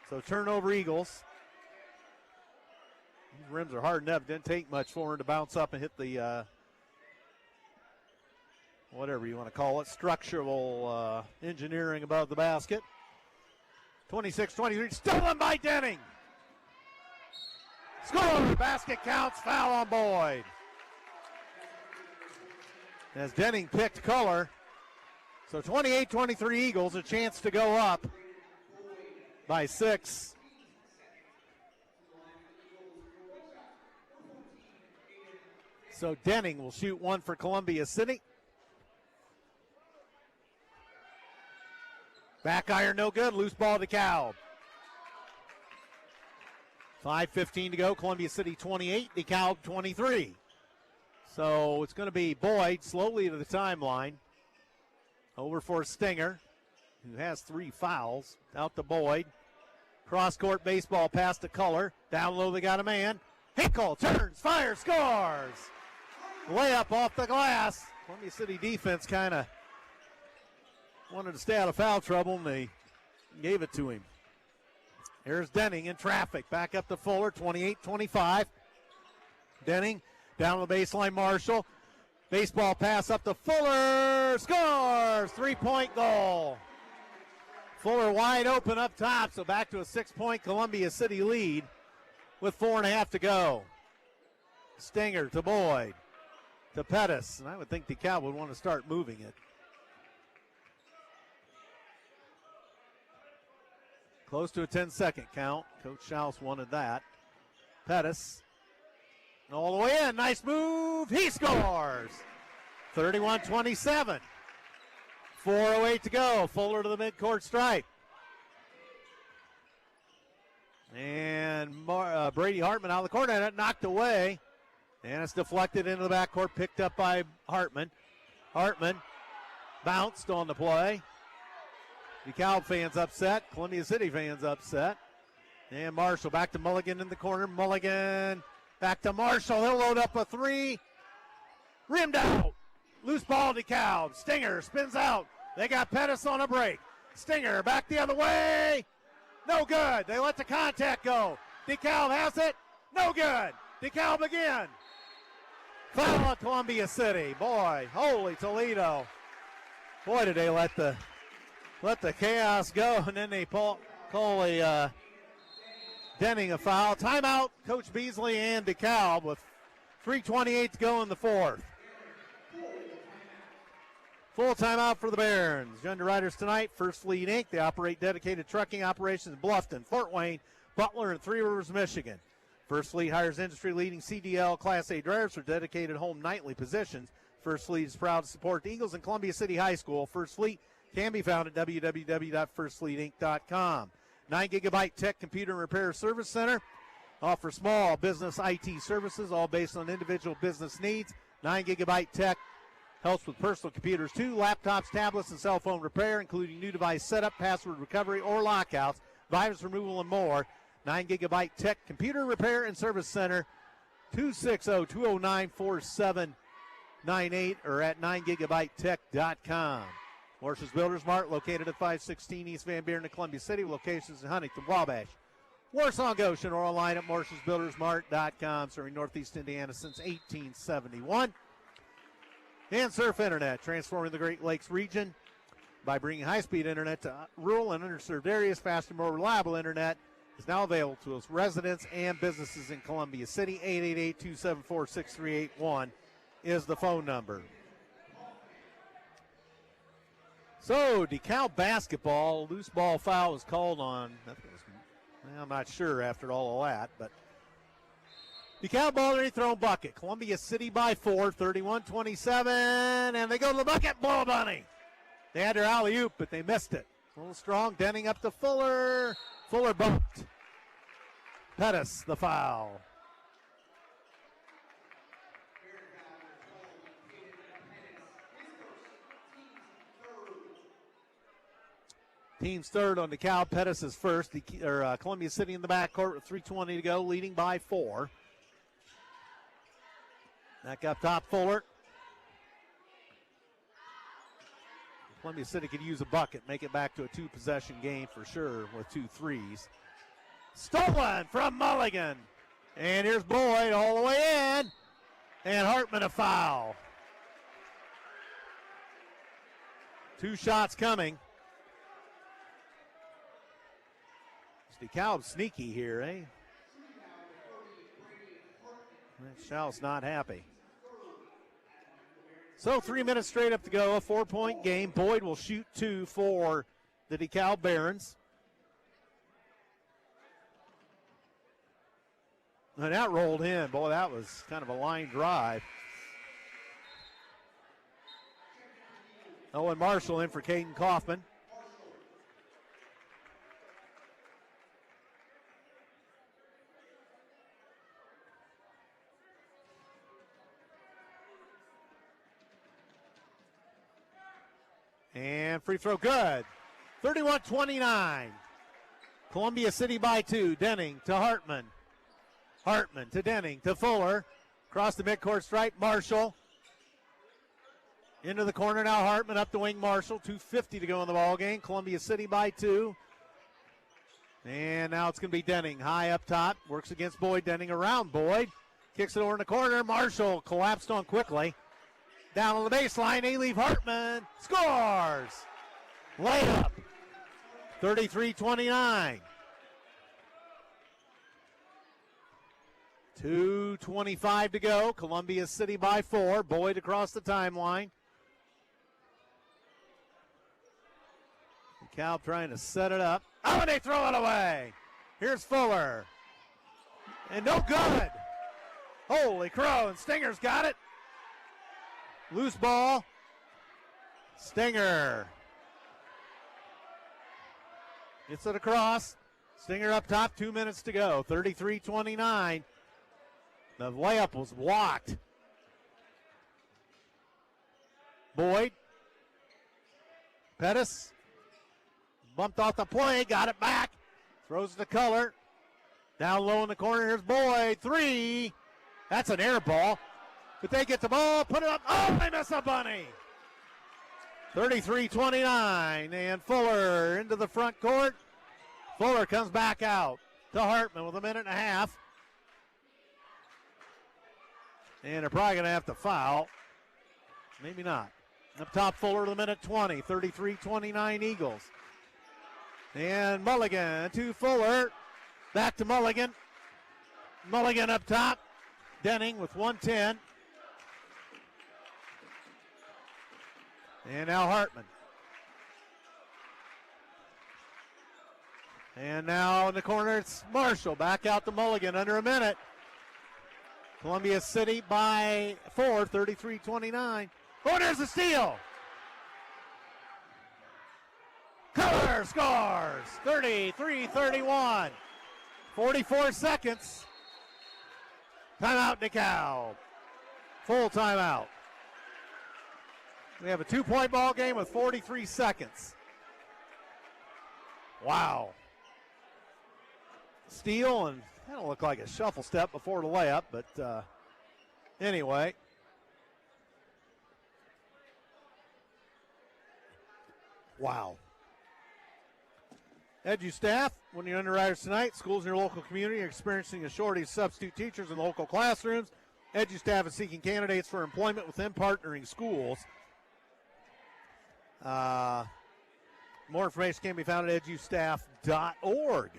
So turnover Eagles. These rims are hard enough. Didn't take much for him to bounce up and hit the, whatever you want to call it, structural engineering above the basket. 26-23, stolen by Denning. Score! Basket counts, foul on Boyd. As Denning picked color. So 28-23 Eagles, a chance to go up by 6. So Denning will shoot one for Columbia City. Back iron, no good. Loose ball to Dekalb. 5:15 to go. Columbia City 28, Dekalb 23. So it's going to be Boyd slowly to the timeline. Over for Stinger, who has 3 fouls. Out to Boyd. Cross-court baseball pass to Color. Down low, they got a man. Hinkle turns, fires, scores. Layup off the glass. Columbia City defense kind of wanted to stay out of foul trouble, and they gave it to him. Here's Denning in traffic. Back up to Fuller, 28-25. Denning down the baseline, Marshall. Baseball pass up to Fuller. Scores! 3-point goal. Fuller wide open up top, so back to a 6-point Columbia City lead with 4.5 to go. Stinger to Boyd. To Pettis. And I would think Dekalb would want to start moving it. Close to a 10-second count. Coach Schaus wanted that. Pettis. All the way in. Nice move. He scores. 31-27. 4:08 to go. Fuller to the midcourt stripe. And Brady Hartman out of the corner. And it knocked away. And it's deflected into the backcourt. Picked up by Hartman. Hartman bounced on the play. Dekalb fans upset. Columbia City fans upset. And Marshall back to Mulligan in the corner. Mulligan back to Marshall. He'll load up a 3. Rimmed out. Loose ball Dekalb. Stinger spins out. They got Pettis on a break. Stinger back the other way. No good. They let the contact go. Dekalb has it. No good. Dekalb again. Foul on Columbia City. Boy, holy Toledo. Boy, did they let the chaos go, and then they call Denning a foul. Timeout, Coach Beasley and Dekalb with 3:28 to go in the fourth. Full timeout for the Barons. The underwriters tonight, First Fleet Inc. They operate dedicated trucking operations in Bluffton, Fort Wayne, Butler, and Three Rivers, Michigan. First Fleet hires industry-leading CDL Class A drivers for dedicated home nightly positions. First Fleet is proud to support the Eagles and Columbia City High School. First Fleet can be found at www.firstfleetinc.com. 9GB Tech Computer and Repair Service Center offers small business IT services, all based on individual business needs. 9GB Tech helps with personal computers too, laptops, tablets, and cell phone repair, including new device setup, password recovery, or lockouts, virus removal, and more. 9GB Tech Computer Repair and Service Center, 260-209-4798, or at 9GBTech.com. Morse's Builders Mart, located at 516 East Van Buren in Columbia City, with locations in Huntington, Wabash, Warsaw, Goshen, or online at morsesbuildersmart.com, serving Northeast Indiana since 1871. And Surf Internet, transforming the Great Lakes region by bringing high-speed internet to rural and underserved areas. Faster, more reliable internet is now available to us residents and businesses in Columbia City. 888-274-6381 is the phone number. So, Dekalb basketball, loose ball foul was called on, I'm not sure after all of that, but DeKalb ball already thrown bucket. Columbia City by 4, 31-27, and they go to the bucket, blow a bunny. They had their alley-oop, but they missed it. A little strong, Denning up to Fuller. Fuller bumped. Pettis, the foul. Team's third on DeKalb. Pettis is first. Columbia City in the backcourt with 3:20 to go, leading by 4. Back up top, Fuller. Columbia City could use a bucket, make it back to a 2-possession game for sure with 2 threes. Stolen from Mulligan. And here's Boyd all the way in. And Hartman a foul. 2 shots coming. DeKalb sneaky here, eh? Shell's not happy. So 3 minutes straight up to go, a 4-point game. Boyd will shoot 2 for the DeKalb Barons. And that rolled in. Boy, that was kind of a line drive. Owen Marshall in for Caden Kaufman. And free throw good. 31-29. Columbia City by 2. Denning to Hartman. Hartman to Denning to Fuller. Across the midcourt stripe, Marshall. Into the corner now, Hartman up the wing, Marshall. 2:50 to go in the ball game. Columbia City by 2. And now it's going to be Denning. High up top. Works against Boyd. Denning around Boyd. Kicks it over in the corner. Marshall collapsed on quickly. Down on the baseline, they leave Hartman. Scores! Layup. 33-29. 2:25 to go. Columbia City by 4. Boyd across the timeline. DeKalb trying to set it up. Oh, and they throw it away. Here's Fuller. And no good. Holy crow, and Stinger's got it. Loose ball. Stinger. Gets it across. Stinger up top, 2 minutes to go. 33-29. The layup was blocked. Boyd. Pettis. Bumped off the play, got it back. Throws it to Color. Down low in the corner, here's Boyd. 3. That's an air ball. But they get the ball, put it up. Oh, they miss a bunny. 33-29. And Fuller into the front court. Fuller comes back out to Hartman with a minute and a half. And they're probably going to have to foul. Maybe not. Up top, Fuller to the minute 20. 33-29 Eagles. And Mulligan to Fuller. Back to Mulligan. Mulligan up top. Denning with 1:10. And now Hartman. And now in the corner, it's Marshall. Back out to Mulligan under a minute. Columbia City by 4, 33-29. Oh, there's the steal. Color scores. 33-31. 44 seconds. Timeout, DeKalb. Full timeout. We have a 2-point ball game with 43 seconds. Wow. Steal, and that'll look like a shuffle step before the layup, but anyway. Wow. Edu staff, one of your underwriters tonight, schools in your local community are experiencing a shortage of substitute teachers in local classrooms. Edu staff is seeking candidates for employment within partnering schools. More information can be found at edustaff.org.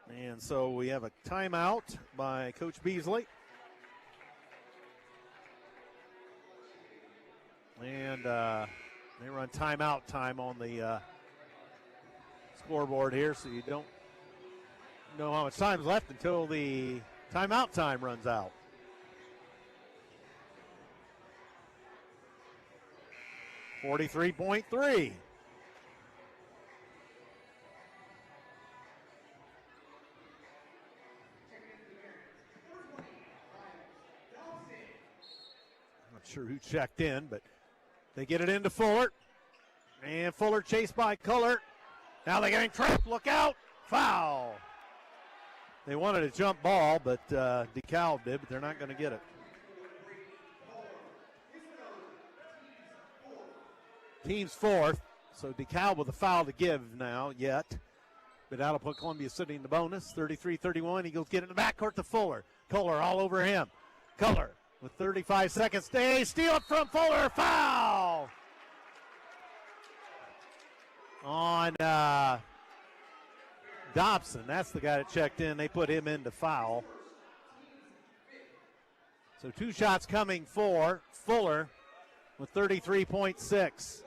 And so we have a timeout by Coach Beasley. And They run timeout time on the scoreboard here, so you don't know how much time's left until the timeout time runs out. .43. Not sure who checked in, but they get it into Fuller. And Fuller chased by Culler. Now they're getting trapped. Look out. Foul. They wanted a jump ball, but Dekalb did, but they're not going to get it. Team's fourth, so Dekalb with a foul to give now, yet. But that'll put Columbia City in the bonus. 33-31. Eagles get it in the backcourt to Fuller. Culler all over him. Culler with 35 seconds. They steal it from Fuller. Foul on Dobson. That's the guy that checked in. They put him in to foul. So 2 shots coming for Fuller with 33.6.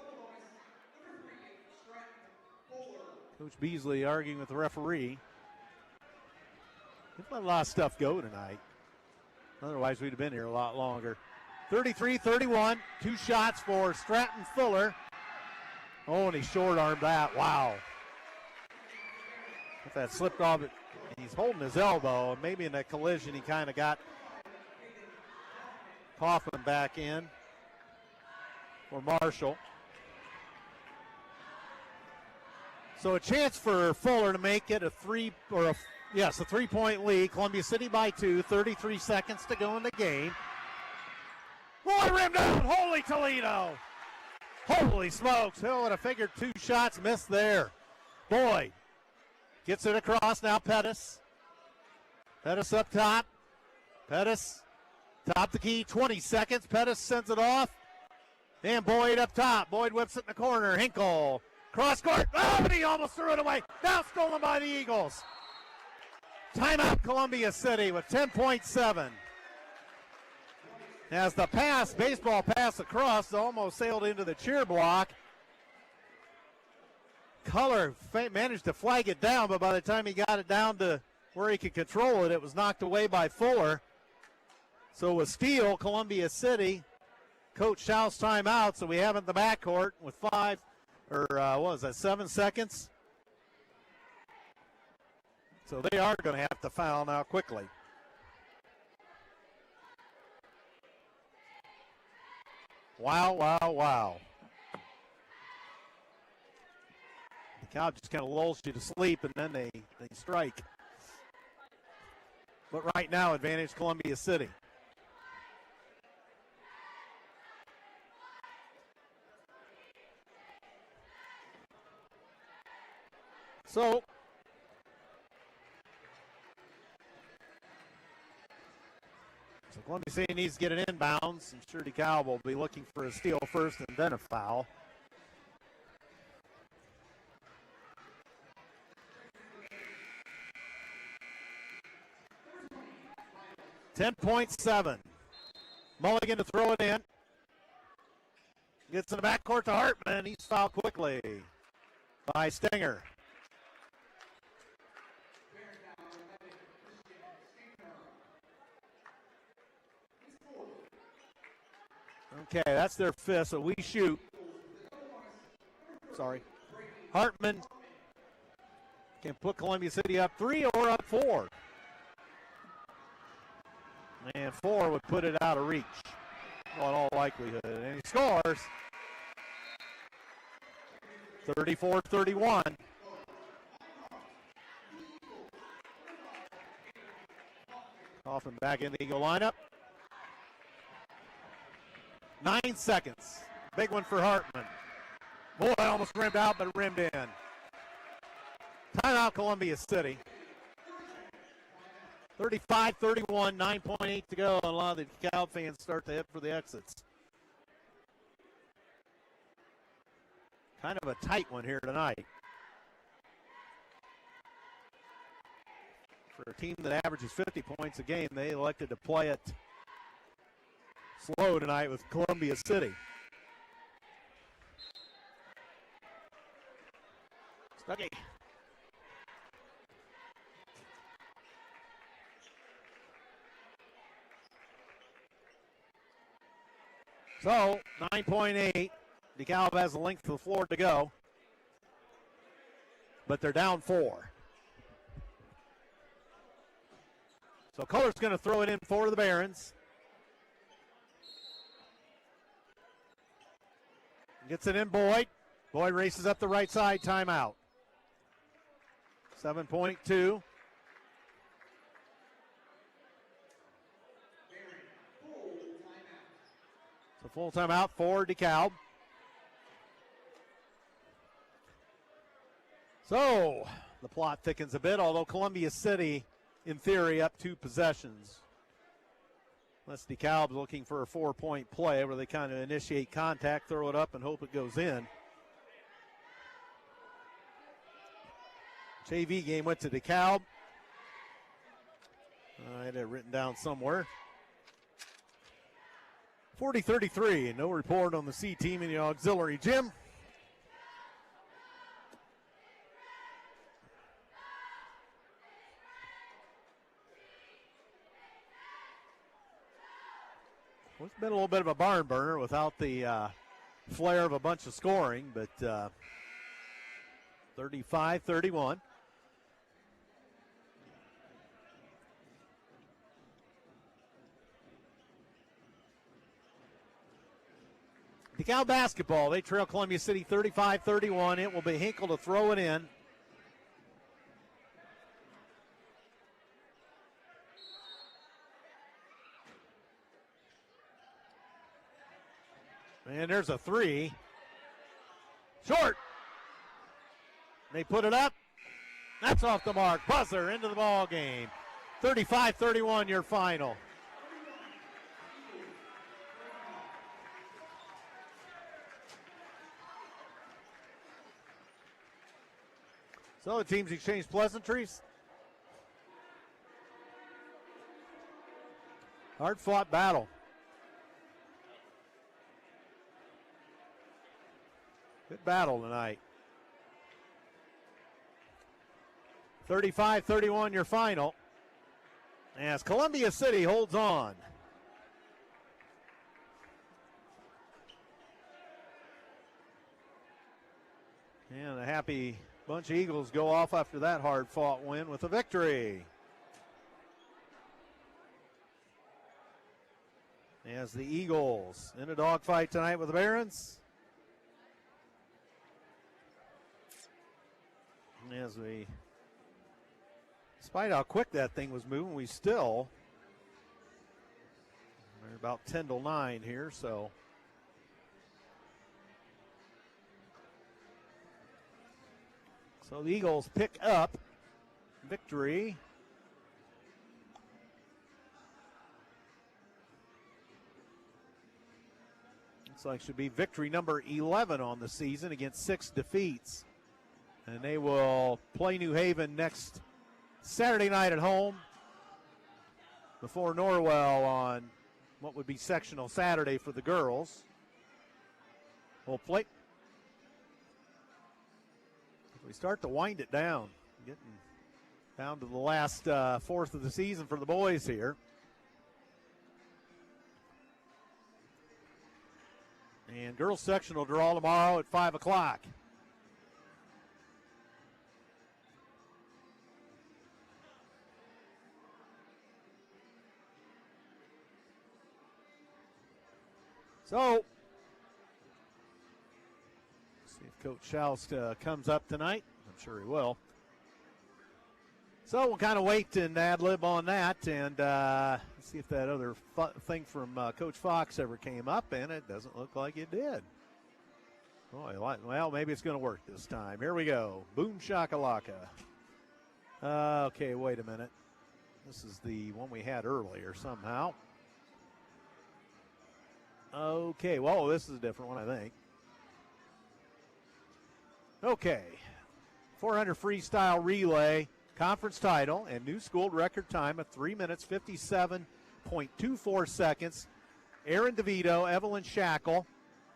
Coach Beasley arguing with the referee. They've let a lot of stuff go tonight. Otherwise, we'd have been here a lot longer. 33-31. 2 shots for Stratton Fuller. Oh, and he short-armed that. Wow. If that slipped off, he's holding his elbow. And maybe in that collision, he kind of got Coughlin back in for Marshall. So a chance for Fuller to make it a 3-point lead. Columbia City by 2, 33 seconds to go in the game. Boy, rimmed out, holy Toledo. Holy smokes, Hill would have figured 2 shots missed there. Boyd gets it across, now Pettis. Pettis up top. Pettis, top the key, 20 seconds. Pettis sends it off. And Boyd up top. Boyd whips it in the corner. Hinkle. Cross court. Oh, and he almost threw it away. Now stolen by the Eagles. Timeout Columbia City with 10.7. As the baseball pass across, almost sailed into the cheer block. Culler managed to flag it down, but by the time he got it down to where he could control it, it was knocked away by Fuller. So a steal, Columbia City. Coach shouts timeout, so we have it in the backcourt with 7 seconds? So they are going to have to foul now quickly. Wow. The cow just kind of lulls you to sleep, and then they strike. But right now, advantage Columbia City. So Columbia City needs to get it inbounds. I'm sure Dekalb will be looking for a steal first and then a foul. .7. Mulligan to throw it in. Gets in the backcourt to Hartman. He's fouled quickly by Stenger. Okay, that's their fifth, so we shoot. Sorry. Hartman can put Columbia City up 3 or up 4. And 4 would put it out of reach, in all likelihood. And he scores. 34-31. Coughlin back in the Eagle lineup. 9 seconds. Big one for Hartman. Boy, almost rimmed out, but rimmed in. Timeout Columbia City. 35-31, 9.8 to go, and a lot of the Dekalb fans start to head for the exits. Kind of a tight one here tonight. For a team that averages 50 points a game, they elected to play it slow tonight with Columbia City. Okay. So, 9.8. DeKalb has the length of the floor to go. But they're down 4. So Culler's going to throw it in for the Barons. Gets it in Boyd. Boyd races up the right side, timeout. 7.2. It's a full timeout for DeKalb. So the plot thickens a bit, although Columbia City, in theory, up 2 possessions. Unless DeKalb's looking for a 4-point play where they kind of initiate contact, throw it up, and hope it goes in. JV game went to DeKalb. I had it written down somewhere. 40-33, no report on the C team in the auxiliary gym. Well, it's been a little bit of a barn burner without the flair of a bunch of scoring, but 35-31. DeKalb basketball, they trail Columbia City 35-31. It will be Hinkle to throw it in. And there's a 3. Short. They put it up. That's off the mark. Buzzer into the ball game. 35-31 your final. So the teams exchange pleasantries. Hard-fought battle. Good battle tonight. 35-31 your final. As Columbia City holds on. And a happy bunch of Eagles go off after that hard-fought win with a victory. As the Eagles in a dogfight tonight with the Barons. As we, despite how quick that thing was moving, we still, we're about 10-9 here, so. So the Eagles pick up victory. Looks like should be victory number 11 on the season against 6 defeats. And they will play New Haven next Saturday night at home before Norwell on what would be sectional Saturday for the girls. We'll play. We start to wind it down, getting down to the last fourth of the season for the boys here. And girls section will draw tomorrow at 5 o'clock. So, see if Coach Schaust comes up tonight. I'm sure he will. So we'll kind of wait and ad-lib on that and see if that other thing from Coach Fox ever came up, and it doesn't look like it did. Boy, well, maybe it's going to work this time. Here we go. Boom shakalaka. Okay, wait a minute. This is the one we had earlier somehow. Okay, well, this is a different one, I think. Okay, 400 freestyle relay, conference title, and new school record time of 3 minutes, 57.24 seconds. Aaron DeVito, Evelyn Shackle,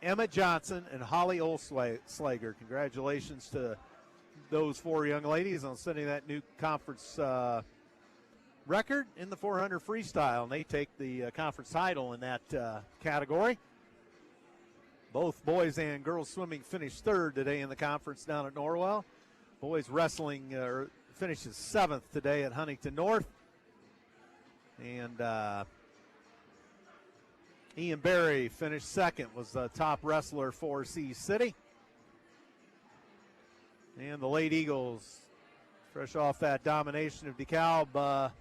Emma Johnson, and Holly Olslager. Congratulations to those 4 young ladies on setting that new conference record in the 400 freestyle, and they take the conference title in that category. Both boys and girls swimming finished third today in the conference down at Norwell. Boys wrestling finishes 7th today at Huntington North. And Ian Berry finished 2nd, was the top wrestler for Sea City. And the Late Eagles, fresh off that domination of DeKalb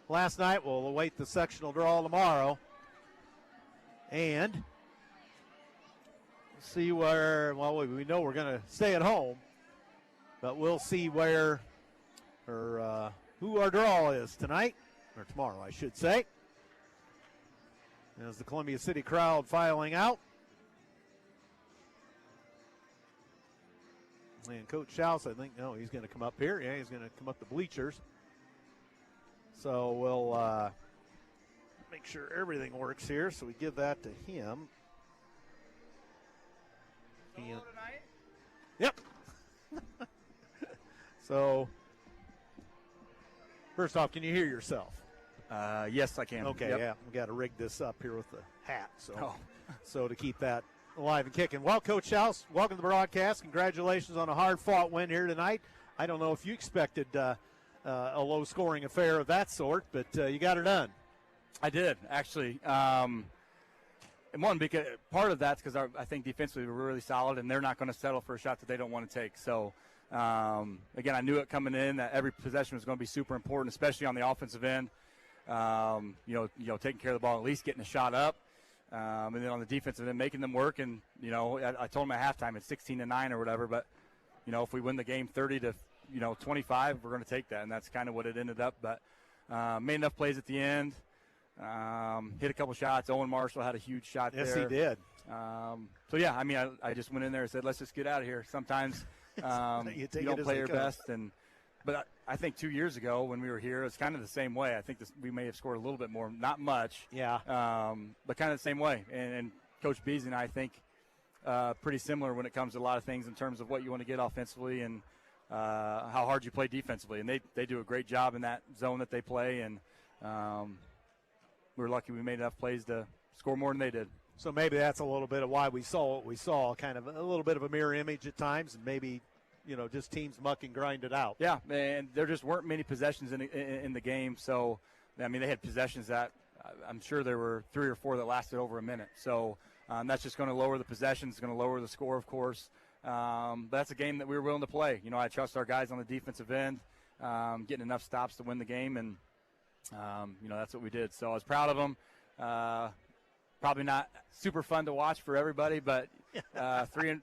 last night, will await the sectional draw tomorrow. And see where, well, we know we're going to stay at home, but we'll see where, or who our draw is tonight, or tomorrow, I should say. As the Columbia City crowd filing out. And Coach Schaus, I think, no, he's going to come up here. Yeah, he's going to come up the bleachers. So we'll make sure everything works here. So we give that to him. Solo tonight? Yep. So, first off, can you hear yourself? Yes, I can. Okay, Yep. yeah. We got to rig this up here with the hat. So, so to keep that alive and kicking. Well, Coach Schaus, welcome to the broadcast. Congratulations on a hard-fought win here tonight. I don't know if you expected a low-scoring affair of that sort, but you got it done. I did, actually. And one, because part of that's because I think defensively we're really solid, and they're not going to settle for a shot that they don't want to take. So, again, I knew it coming in that every possession was going to be super important, especially on the offensive end. Taking care of the ball, at least getting a shot up. And then on the defensive end, making them work. And, I told them at halftime it's 16-9 or whatever. But, if we win the game 30-25, we're going to take that. And that's kind of what it ended up. But made enough plays at the end. Hit a couple shots. Owen Marshall had a huge shot there. Yes, he did. I just went in there and said, let's just get out of here. Sometimes you don't play your best. But I think 2 years ago when we were here, it's kind of the same way. I think we may have scored a little bit more, not much. Yeah. But kind of the same way. And Coach Beasley and I think pretty similar when it comes to a lot of things in terms of what you want to get offensively and how hard you play defensively. And they do a great job in that zone that they play. And we were lucky we made enough plays to score more than they did. So maybe that's a little bit of why we saw what we saw, kind of a little bit of a mirror image at times, and maybe just teams muck and grind it out. Yeah, and there just weren't many possessions in the game. So, they had possessions that I'm sure there were 3 or 4 that lasted over a minute. So that's just going to lower the possessions, going to lower the score, of course. But that's a game that we were willing to play. I trust our guys on the defensive end, getting enough stops to win the game, and that's what we did. So I was proud of them. Probably not super fun to watch for everybody, but 3-1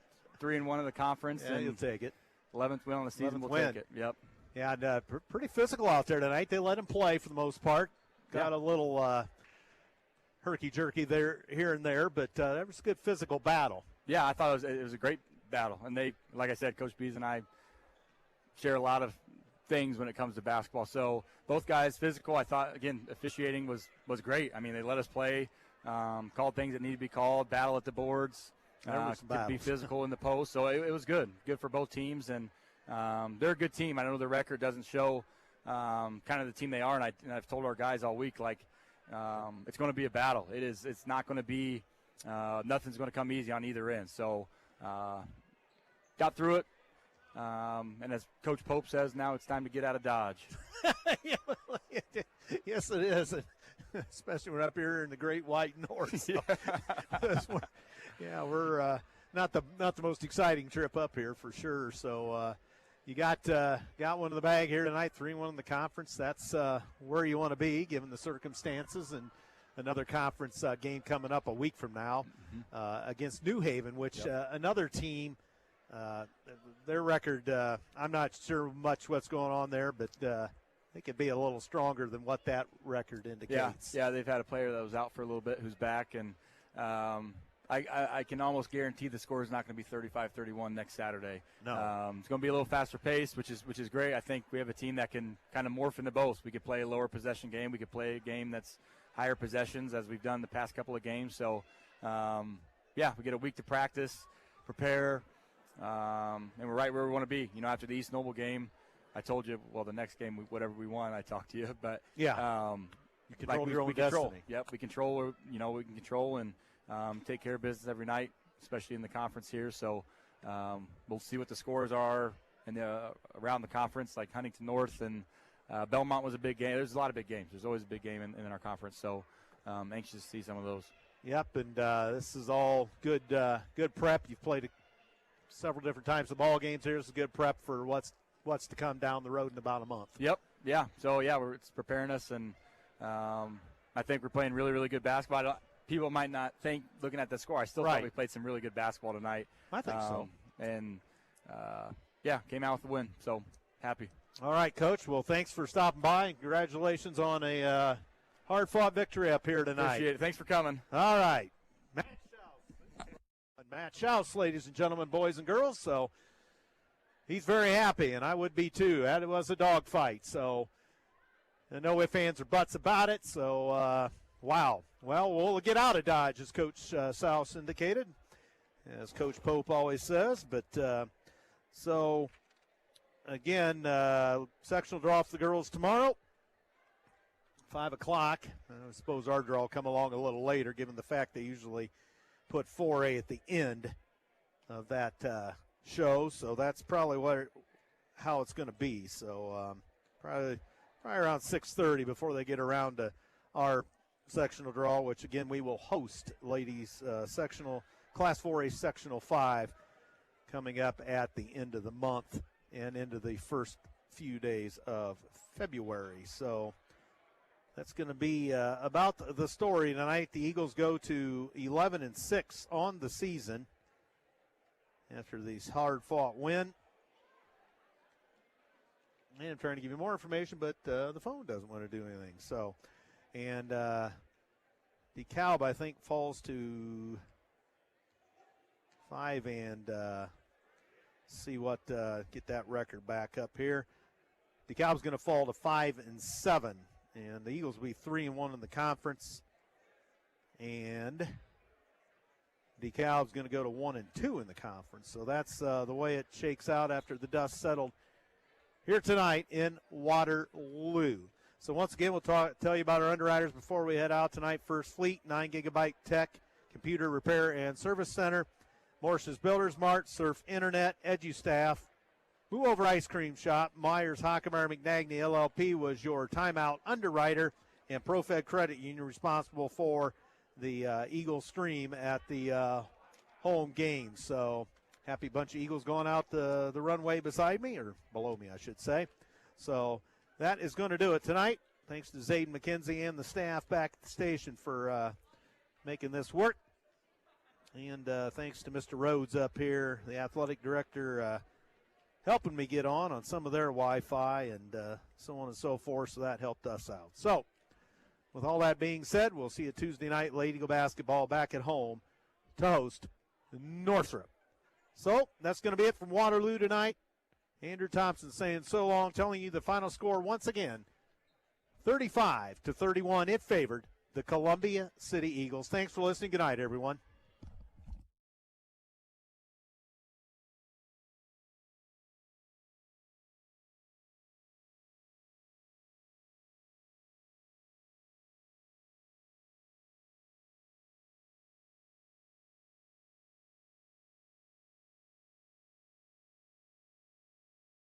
in the conference. Yeah, and you'll take it. 11th win on the season, we'll take it. Yep. Yeah, and pretty physical out there tonight. They let him play for the most part. Got a little herky-jerky there, here and there, but that was a good physical battle. Yeah, I thought it was a great battle. And they, like I said, Coach Bees and I share a lot of things when it comes to basketball. So both guys physical. I thought, again, officiating was great. They let us play, called things that needed to be called, battle at the boards. Could be physical in the post, so it was good for both teams, and they're a good team. I know their record doesn't show kind of the team they are, and I've told our guys all week, it's going to be a battle. It is. It's not going to be nothing's going to come easy on either end. So got through it, and as Coach Pope says, now it's time to get out of Dodge. Yes, it is, especially we're up here in the Great White North. So. Yeah, we're not the most exciting trip up here for sure. So you got one in the bag here tonight, 3-1 in the conference. That's where you want to be given the circumstances, and another conference game coming up a week from now against New Haven, which another team. Their record, I'm not sure much what's going on there, but they could be a little stronger than what that record indicates. Yeah, they've had a player that was out for a little bit who's back, and I can almost guarantee the score is not going to be 35-31 next Saturday. No. It's going to be a little faster pace, which is great. I think we have a team that can kind of morph into both. We could play a lower possession game. We could play a game that's higher possessions, as we've done the past couple of games. So, we get a week to practice, prepare, and we're right where we want to be. You know, after the East Noble game, I told you, well, the next game, whatever we won, I talked to you. But Yeah. You control your own control. destiny. Yep, we control. You know, we can control and take care of business every night, especially in the conference here. So we'll see what the scores are around the conference, like Huntington North and Belmont was a big game. There's a lot of big games. There's always a big game in our conference. So anxious to see some of those. Yep, and this is all good prep. You've played several different times the ball games here. This is good prep for what's to come down the road in about a month. Yep, yeah. So, yeah, it's preparing us, and I think we're playing really, really good basketball. People might not think, looking at the score, I still thought we played some really good basketball tonight. I think so. And, came out with the win, so happy. All right, Coach. Well, thanks for stopping by, and congratulations on a hard-fought victory up here tonight. Appreciate it. Thanks for coming. All right. Matt Schaus, ladies and gentlemen, boys and girls. So he's very happy, and I would be too. That was a dogfight. So no ifs, ands, or buts about it. So, wow. Well, we'll get out of Dodge, as Coach Schaus indicated, as Coach Pope always says. But so, again, sectional draw for the girls tomorrow. 5 o'clock. I suppose our draw will come along a little later, given the fact they usually put 4A at the end of that show. So that's probably how it's going to be. So probably around 6:30 before they get around to our sectional draw, which, again, we will host ladies sectional, Class 4A Sectional 5 coming up at the end of the month and into the first few days of February. So that's going to be about the story tonight. The Eagles go to 11-6 on the season after this hard-fought win. And I'm trying to give you more information, but the phone doesn't want to do anything. So, and Dekalb, I think, falls to 5 and see what get that record back up here. Dekalb's going to fall to 5-7. And the Eagles will be 3-1 in the conference. And DeKalb's going to go to 1-2 in the conference. So that's the way it shakes out after the dust settled here tonight in Waterloo. So once again, we'll tell you about our underwriters before we head out tonight. First Fleet, 9GB Tech, Computer Repair and Service Center. Morse's Builders Mart, Surf Internet, EduStaff. Move Over Ice Cream Shop, Myers, Hockemeyer, McNagny, LLP was your timeout underwriter, and ProFed Credit Union responsible for the Eagle stream at the home game. So happy bunch of Eagles going out the runway beside me, or below me, I should say. So that is going to do it tonight. Thanks to Xaiden, Mckinzie, and the staff back at the station for making this work. And thanks to Mr. Rhodes up here, the athletic director, helping me get on some of their Wi-Fi and so on and so forth, so that helped us out. So, with all that being said, we'll see you Tuesday night, Lady Eagle basketball, back at home to host Northrop. So, that's going to be it from Waterloo tonight. Andrew Thompson saying so long, telling you the final score once again, 35-31. It favored the Columbia City Eagles. Thanks for listening. Good night, everyone.